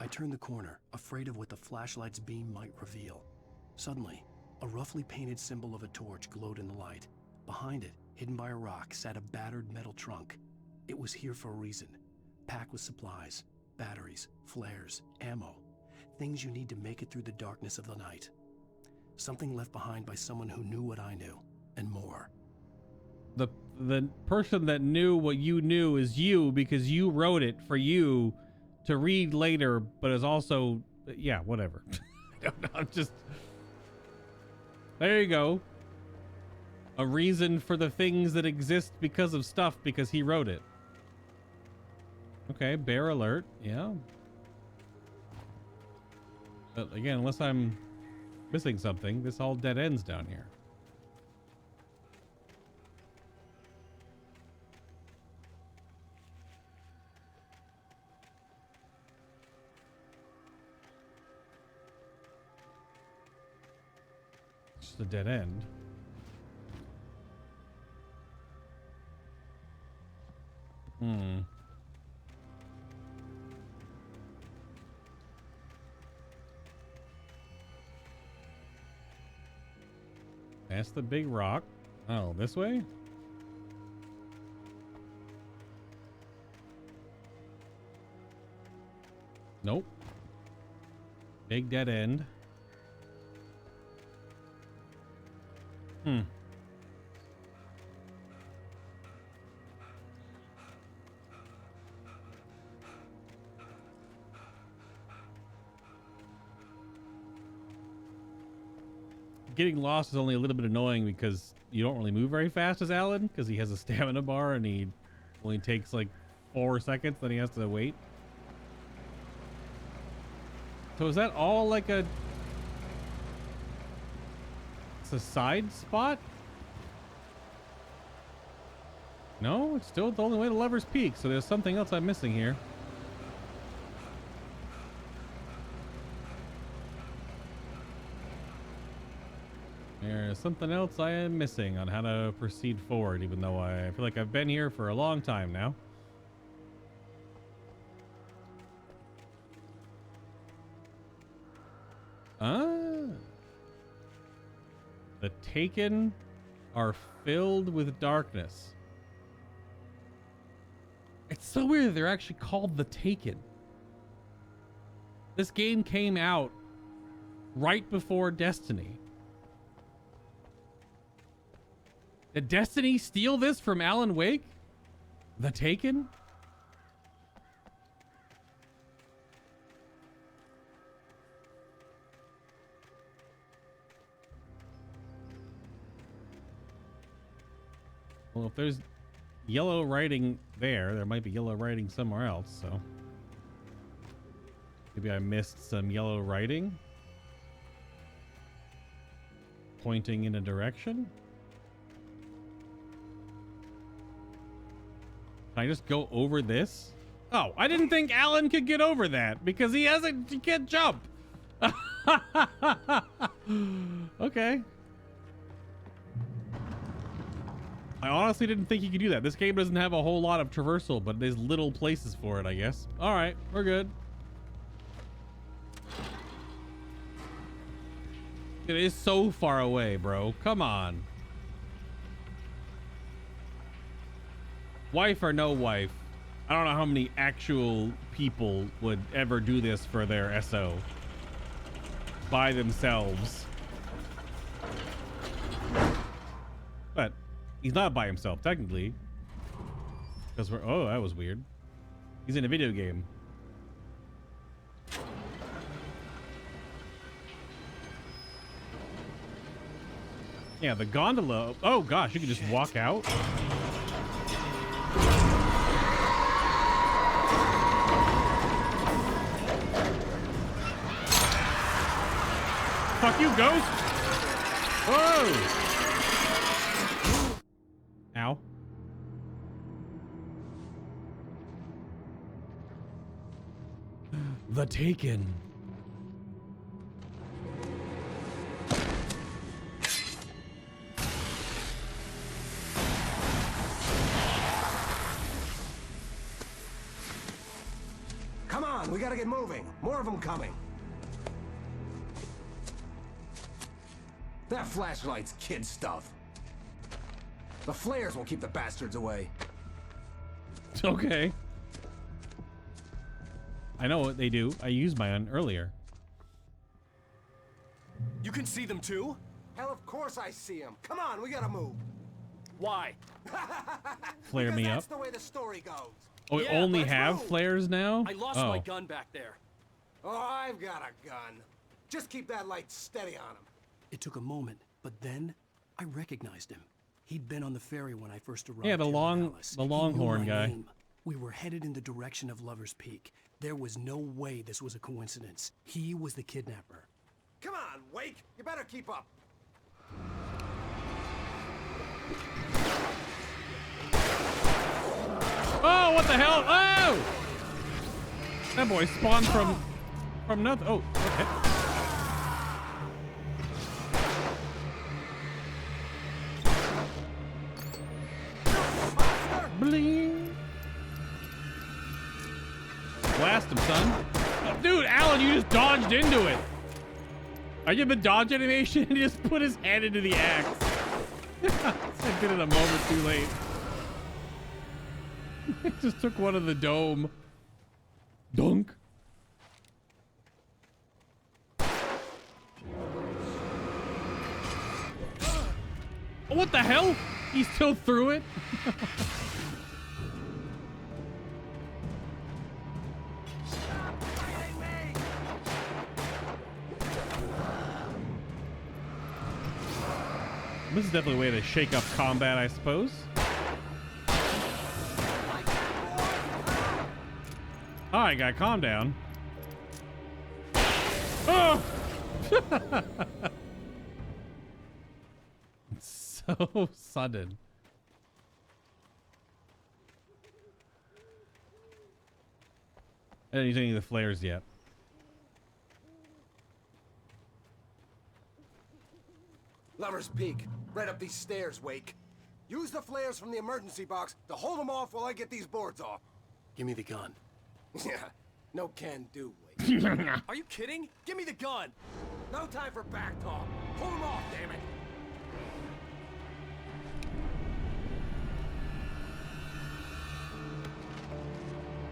I turned the corner, afraid of what the flashlight's beam might reveal. Suddenly, a roughly painted symbol of a torch glowed in the light. Behind it, hidden by a rock, sat a battered metal trunk. It was here for a reason. Packed with supplies, batteries, flares, ammo. Things you need to make it through the darkness of the night. Something left behind by someone who knew what I knew, and more. The person that knew what you knew is you, because you wrote it for you to read later, but is also... Yeah, whatever. I don't know, I'm just... There you go. A reason for the things that exist because of stuff, because he wrote it. Okay, bear alert. Yeah. But again, unless I'm missing something, this all dead ends down here. It's just a dead end. That's the big rock. Oh, this way? Nope. Big dead end. Hmm. Getting lost is only a little bit annoying because you don't really move very fast as Alan, because he has a stamina bar and he only takes like 4 seconds, then he has to wait. So is that all like a... It's a side spot? No, it's still the only way to Lover's Peak, so there's something else I'm missing here. There's something else I am missing on how to proceed forward, even though I feel like I've been here for a long time now. The Taken are filled with darkness. It's so weird they're actually called The Taken. This game came out right before Destiny. Did Destiny steal this from Alan Wake? The Taken? Well, if there's yellow writing there, there might be yellow writing somewhere else, so maybe I missed some yellow writing pointing in a direction. Can I just go over this? Oh, I didn't think Alan could get over that because he can't jump. Okay. I honestly didn't think he could do that. This game doesn't have a whole lot of traversal, but there's little places for it, I guess. All right, we're good. It is so far away, bro. Come on. Wife or no wife, I don't know how many actual people would ever do this for their SO by themselves. But he's not by himself, technically. Because we're... Oh, that was weird. He's in a video game. Yeah, the gondola... Oh, gosh, you can just walk out? Fuck you, ghost! Whoa! Ow. The Taken. Come on, we gotta get moving. More of them coming. That flashlight's kid stuff. The flares will keep the bastards away. Okay. I know what they do. I used my own earlier. You can see them too? Hell, of course I see them. Come on, we gotta move. Why? Flare me That's up. the way the story goes. Oh, we only have flares now? I lost my gun back there. Oh, I've got a gun. Just keep that light steady on him. It took a moment, but then I recognized him. He'd been on the ferry when I first arrived. Yeah, the here in Alice. the He knew longhorn my guy. name. We were headed in the direction of Lover's Peak. There was no way this was a coincidence. He was the kidnapper. Come on, Wake. You better keep up. Oh, what the hell? Oh! That boy spawned from nothing. Oh, okay. Bling. Blast him, son. Oh, dude, Alan, you just dodged into it. I did the dodge animation and he just put his hand into the axe. I did it a moment too late. It just took one of the dome. Dunk. What the hell? He still threw it? This is definitely a way to shake up combat, I suppose. Alright, guy, calm down. Oh! It's so sudden. I didn't use any of the flares yet. Lover's Peak, right up these stairs, Wake. Use the flares from the emergency box to hold them off while I get these boards off. Give me the gun. Yeah, no can do, Wake. Are you kidding? Give me the gun. No time for back talk. Pull them off, damn it.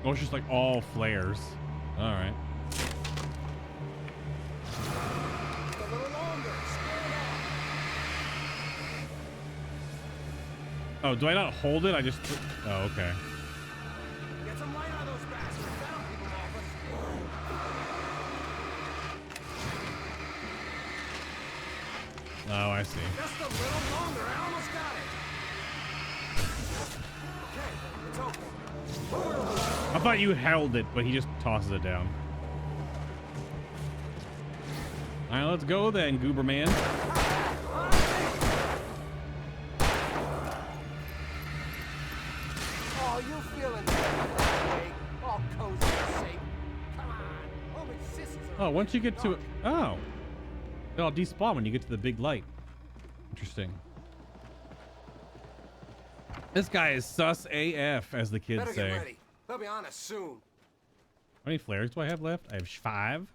Oh, it's just like all flares. All right. Oh, do I not hold it? I just... Oh, okay. Get some light on those bastards. That'll keep them off us. Oh, I see. Just a little longer. I almost got it. Okay, it's open. I thought you held it, but he just tosses it down. All right, let's go then, Gooberman. Oh, you feeling good, all cozy and safe. Come on. Only sissies are... Oh, once you get to... Oh. They'll despawn when you get to the big light. Interesting. This guy is sus AF, as the kids Better say. get ready. They'll be on us soon. How many flares do I have left? I have 5.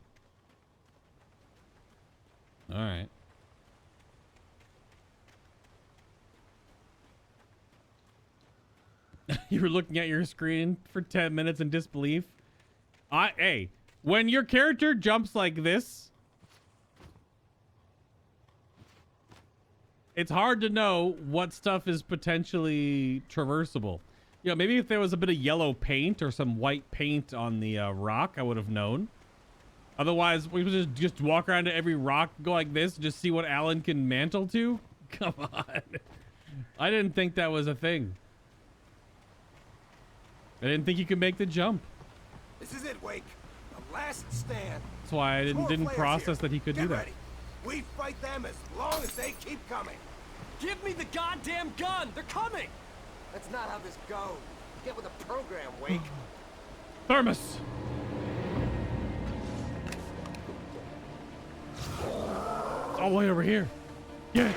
All right. You were looking at your screen for 10 minutes in disbelief. Hey, when your character jumps like this, it's hard to know what stuff is potentially traversable. You know, maybe if there was a bit of yellow paint or some white paint on the rock, I would have known. Otherwise, we would just walk around to every rock, go like this, and just see what Alan can mantle to. Come on. I didn't think that was a thing. I didn't think you could make the jump. This is it, Wake. The last stand. That's why I didn't process that he could do that. Ready. We fight them as long as they keep coming. Give me the goddamn gun! They're coming! That's not how this goes. Get with the program, Wake. Thermos! It's all the way over here. Yeah.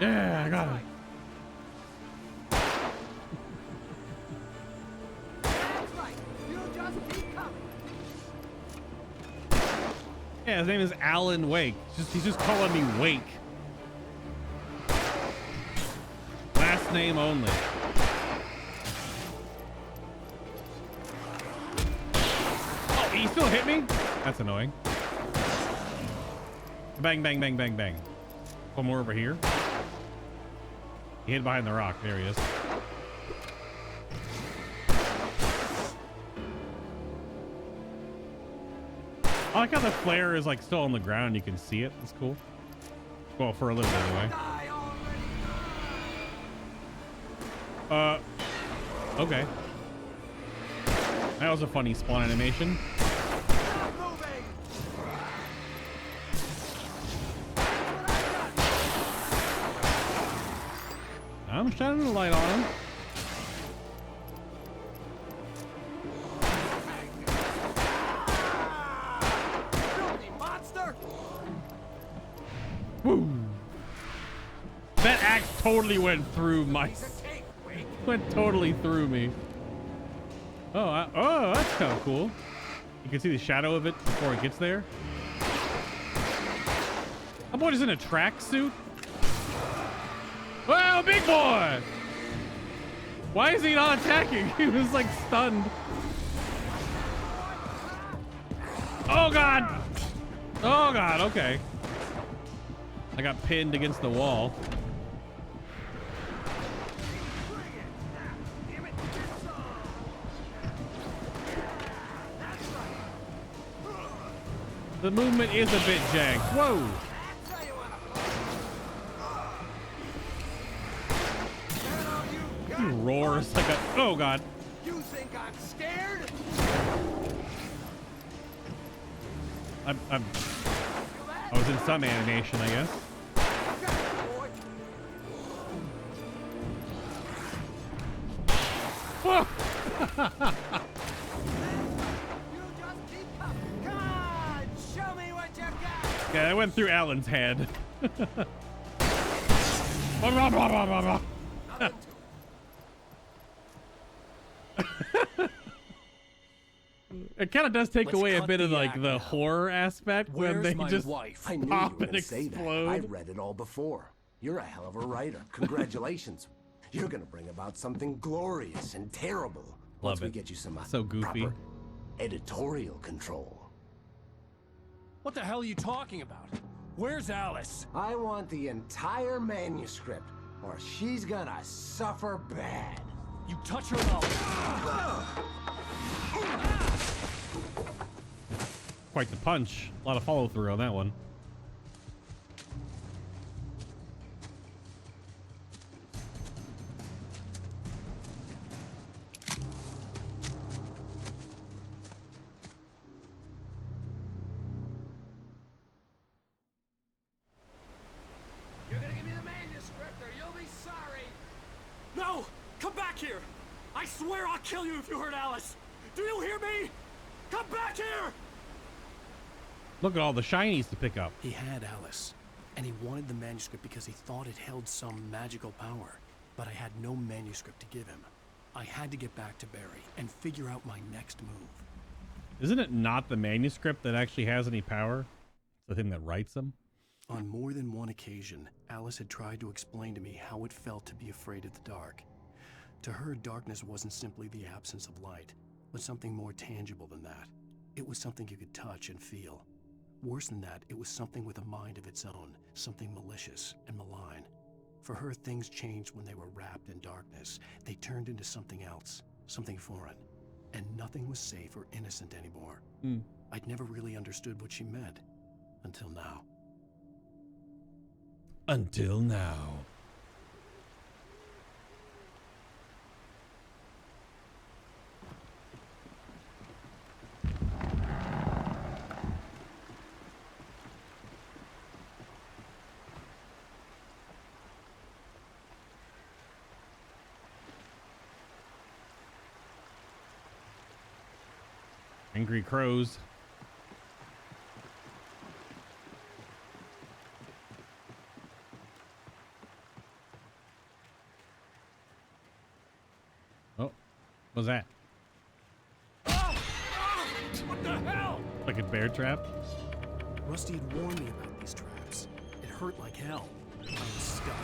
Yeah, I got it. That's right. You just keep coming. Yeah, his name is Alan Wake. He's just calling me Wake. Last name only. Oh, he still hit me? That's annoying. Bang, bang, bang, bang, bang. One more over here. He hid behind the rock. There he is. I like how the flare is like still on the ground. You can see it. That's cool. Well, for a little bit anyway. Okay. That was a funny spawn animation. I'm shining a light on him. Woo! That axe totally went through my... Went totally through me. Oh, oh, that's kind of cool. You can see the shadow of it before it gets there. That boy is in a tracksuit. Well, big boy! Why is he not attacking? He was like stunned. Oh God! Oh God, okay. I got pinned against the wall. The movement is a bit jagged. Whoa! He roars like a... Oh, God. You think I'm scared? I was in some animation, I guess. Whoa! Show me what you got. Yeah, I went through Alan's head. It kind of does take away a bit of like the horror aspect when they just I knew you pop were and gonna say that. explode. I read it all before. You're a hell of a writer. Congratulations. You're gonna bring about something glorious and terrible. Once Love we it. get you some So goofy. proper editorial control. What the hell are you talking about? Where's Alice? I want the entire manuscript, or she's gonna suffer bad. You touch her mouth. Quite the punch. A lot of follow through on that one. You're gonna give me the manuscript or you'll be sorry. No! Come back here! I swear I'll kill you if you hurt Alice! Do you hear me? Come back here! Look at all the shinies to pick up. He had Alice, and he wanted the manuscript because he thought it held some magical power. But I had no manuscript to give him. I had to get back to Barry and figure out my next move. Isn't it not the manuscript that actually has any power? It's the thing that writes them. On more than one occasion, Alice had tried to explain to me how it felt to be afraid of the dark. To her, darkness wasn't simply the absence of light, but something more tangible than that. It was something you could touch and feel. Worse than that, it was something with a mind of its own, something malicious and malign. For her, things changed when they were wrapped in darkness. They turned into something else, something foreign. And nothing was safe or innocent anymore. I'd never really understood what she meant, until now. Until now. Angry crows. Oh, what's that? What the hell? Like a bear trap? Rusty had warned me about these traps. It hurt like hell. I was stuck.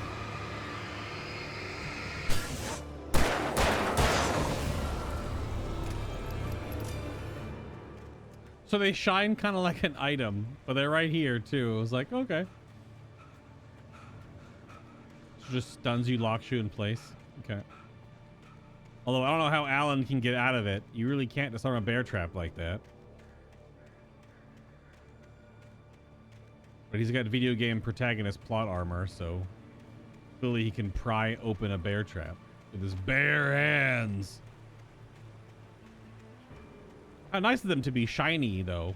So they shine kind of like an item, but they're right here too. I was like, okay. So just stuns you, locks you in place. Okay. Although I don't know how Alan can get out of it. You really can't disarm a bear trap like that. But he's got video game protagonist plot armor, so clearly he can pry open a bear trap with his bare hands. How nice of them to be shiny, though.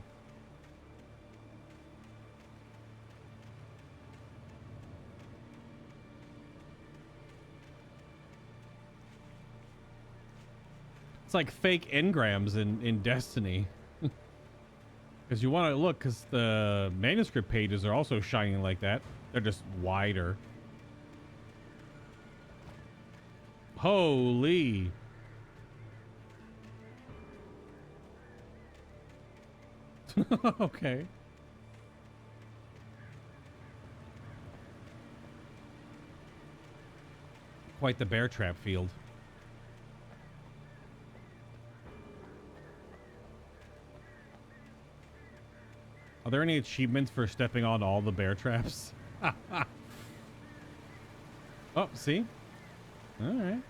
It's like fake engrams in Destiny. Because you want to look, because the manuscript pages are also shining like that. They're just wider. Holy. Okay. Quite the bear trap field. Are there any achievements for stepping on all the bear traps? Oh, see? All right.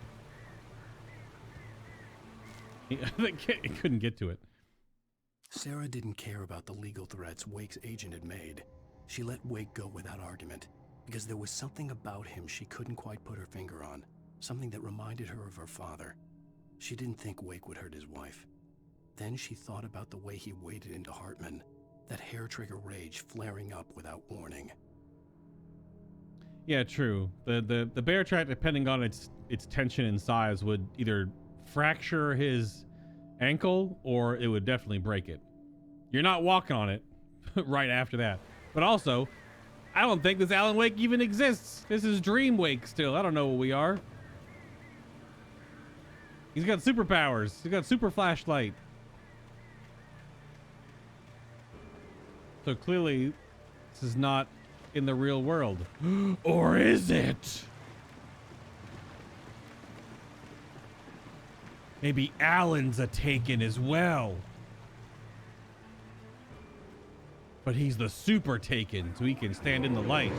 He couldn't get to it. Sarah didn't care about the legal threats Wake's agent had made. She let Wake go without argument, because there was something about him she couldn't quite put her finger on, something that reminded her of her father. She didn't think Wake would hurt his wife. Then she thought about the way he waded into Hartman, that hair-trigger rage flaring up without warning. Yeah, true. The bear trap, depending on its tension and size, would either fracture his ankle or it would definitely break it. You're not walking on it right after that. But also, I don't think this Alan Wake even exists. This is Dream Wake still. I don't know what we are. He's got superpowers. He's got super flashlight. So clearly, this is not in the real world. Or is it? Maybe Alan's a Taken as well. But he's the super Taken, so he can stand in the light.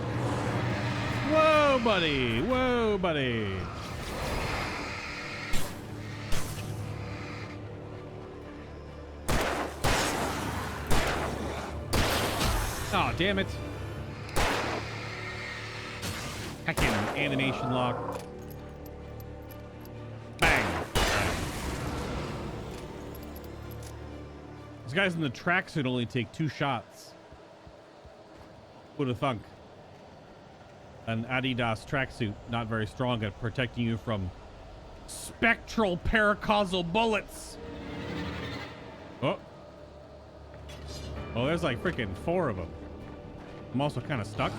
Whoa, buddy. Whoa, buddy. Oh, damn it. Heckin' animation lock. Bang. These guys in the tracksuit only take 2 shots. Who'd have thunk? An Adidas tracksuit, not very strong at protecting you from spectral paracausal bullets. Oh. Oh, there's like freaking 4 of them. I'm also kind of stuck.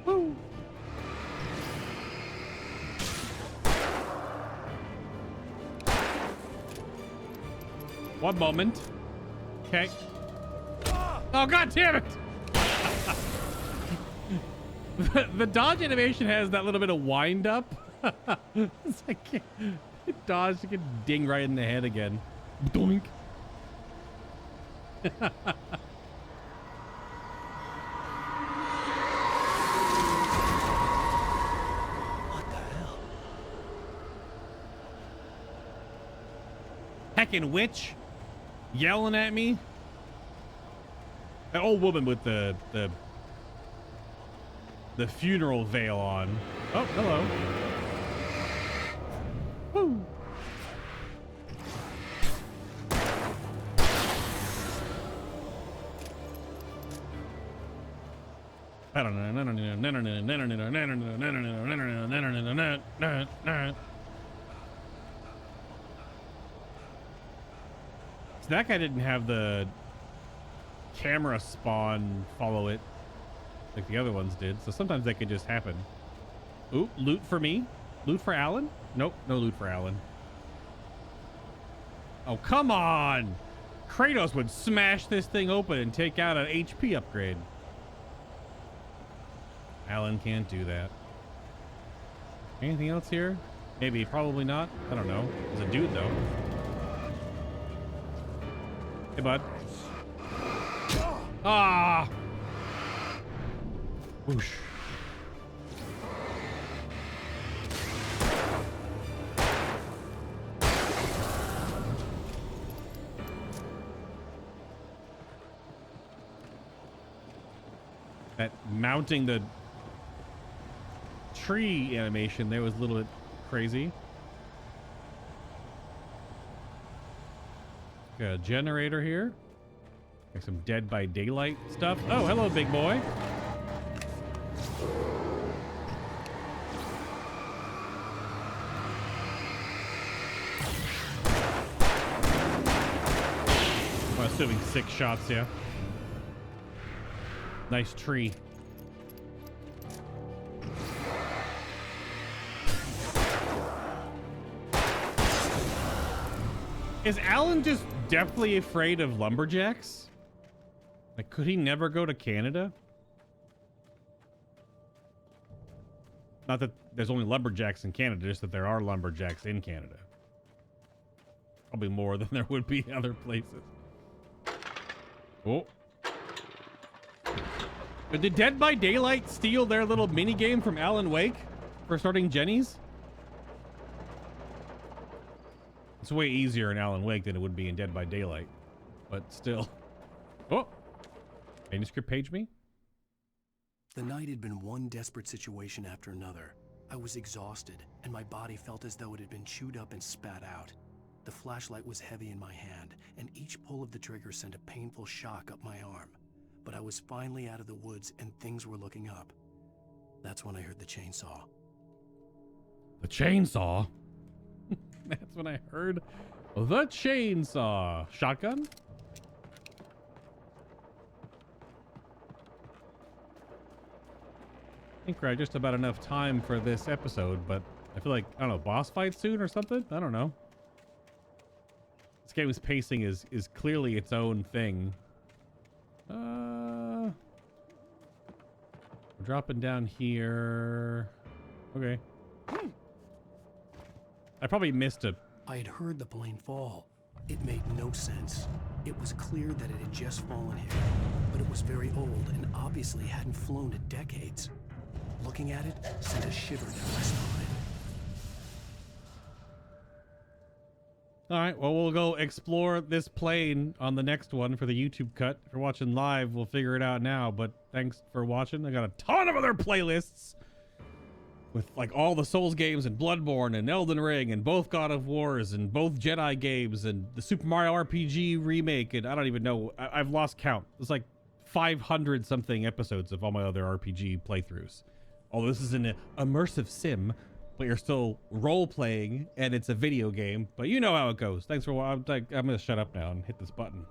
Woo. One moment. Okay. Oh, God damn it! The dodge animation has that little bit of wind up. It's like it dodged, you can ding right in the head again. Doink. What the hell? Heckin' witch yelling at me. An old woman with the funeral veil on. Oh, hello. Woo. So that guy didn't have the camera spawn follow it like the other ones did, so sometimes that could just happen. Ooh, loot for me? Loot for Alan? Nope, no loot for Alan. Oh, come on! Kratos would smash this thing open and take out an HP upgrade. Alan can't do that. Anything else here? Maybe, probably not. I don't know. There's a dude, though. Hey, bud. Ah! Whoosh. That mounting the tree animation there was a little bit crazy. Got a generator here. Got some Dead by Daylight stuff. Oh, hello, big boy. I'm assuming 6 shots, yeah. Nice tree. Is Alan just deathly afraid of lumberjacks? Like, could he never go to Canada? Not that there's only lumberjacks in Canada, just that there are lumberjacks in Canada. Probably more than there would be in other places. Oh. But did Dead by Daylight steal their little mini game from Alan Wake for starting Jenny's? It's way easier in Alan Wake than it would be in Dead by Daylight, but still. Oh, manuscript page me. The night had been one desperate situation after another. I was exhausted, and my body felt as though it had been chewed up and spat out. The flashlight was heavy in my hand, and each pull of the trigger sent a painful shock up my arm. But I was finally out of the woods, and things were looking up. That's when I heard the chainsaw. The chainsaw? That's when I heard the chainsaw. Shotgun? I think we're at just about enough time for this episode, but I feel like, I don't know, boss fight soon or something? I don't know. This game's pacing is clearly its own thing. We're dropping down here. Okay. I probably missed it. I had heard the plane fall. It made no sense. It was clear that it had just fallen here, but it was very old and obviously hadn't flown in decades. Looking at it sent a shiver down my spine. All right, well, we'll go explore this plane on the next one for the YouTube cut. If you're watching live, we'll figure it out now, but thanks for watching. I got a ton of other playlists with like all the Souls games and Bloodborne and Elden Ring and both God of Wars and both Jedi games and the Super Mario RPG remake, and I don't even know. I've lost count. It's like 500 something episodes of all my other RPG playthroughs. Although this is an immersive sim, but you're still role-playing, and it's a video game. But you know how it goes. Thanks for watching. I'm going to shut up now and hit this button.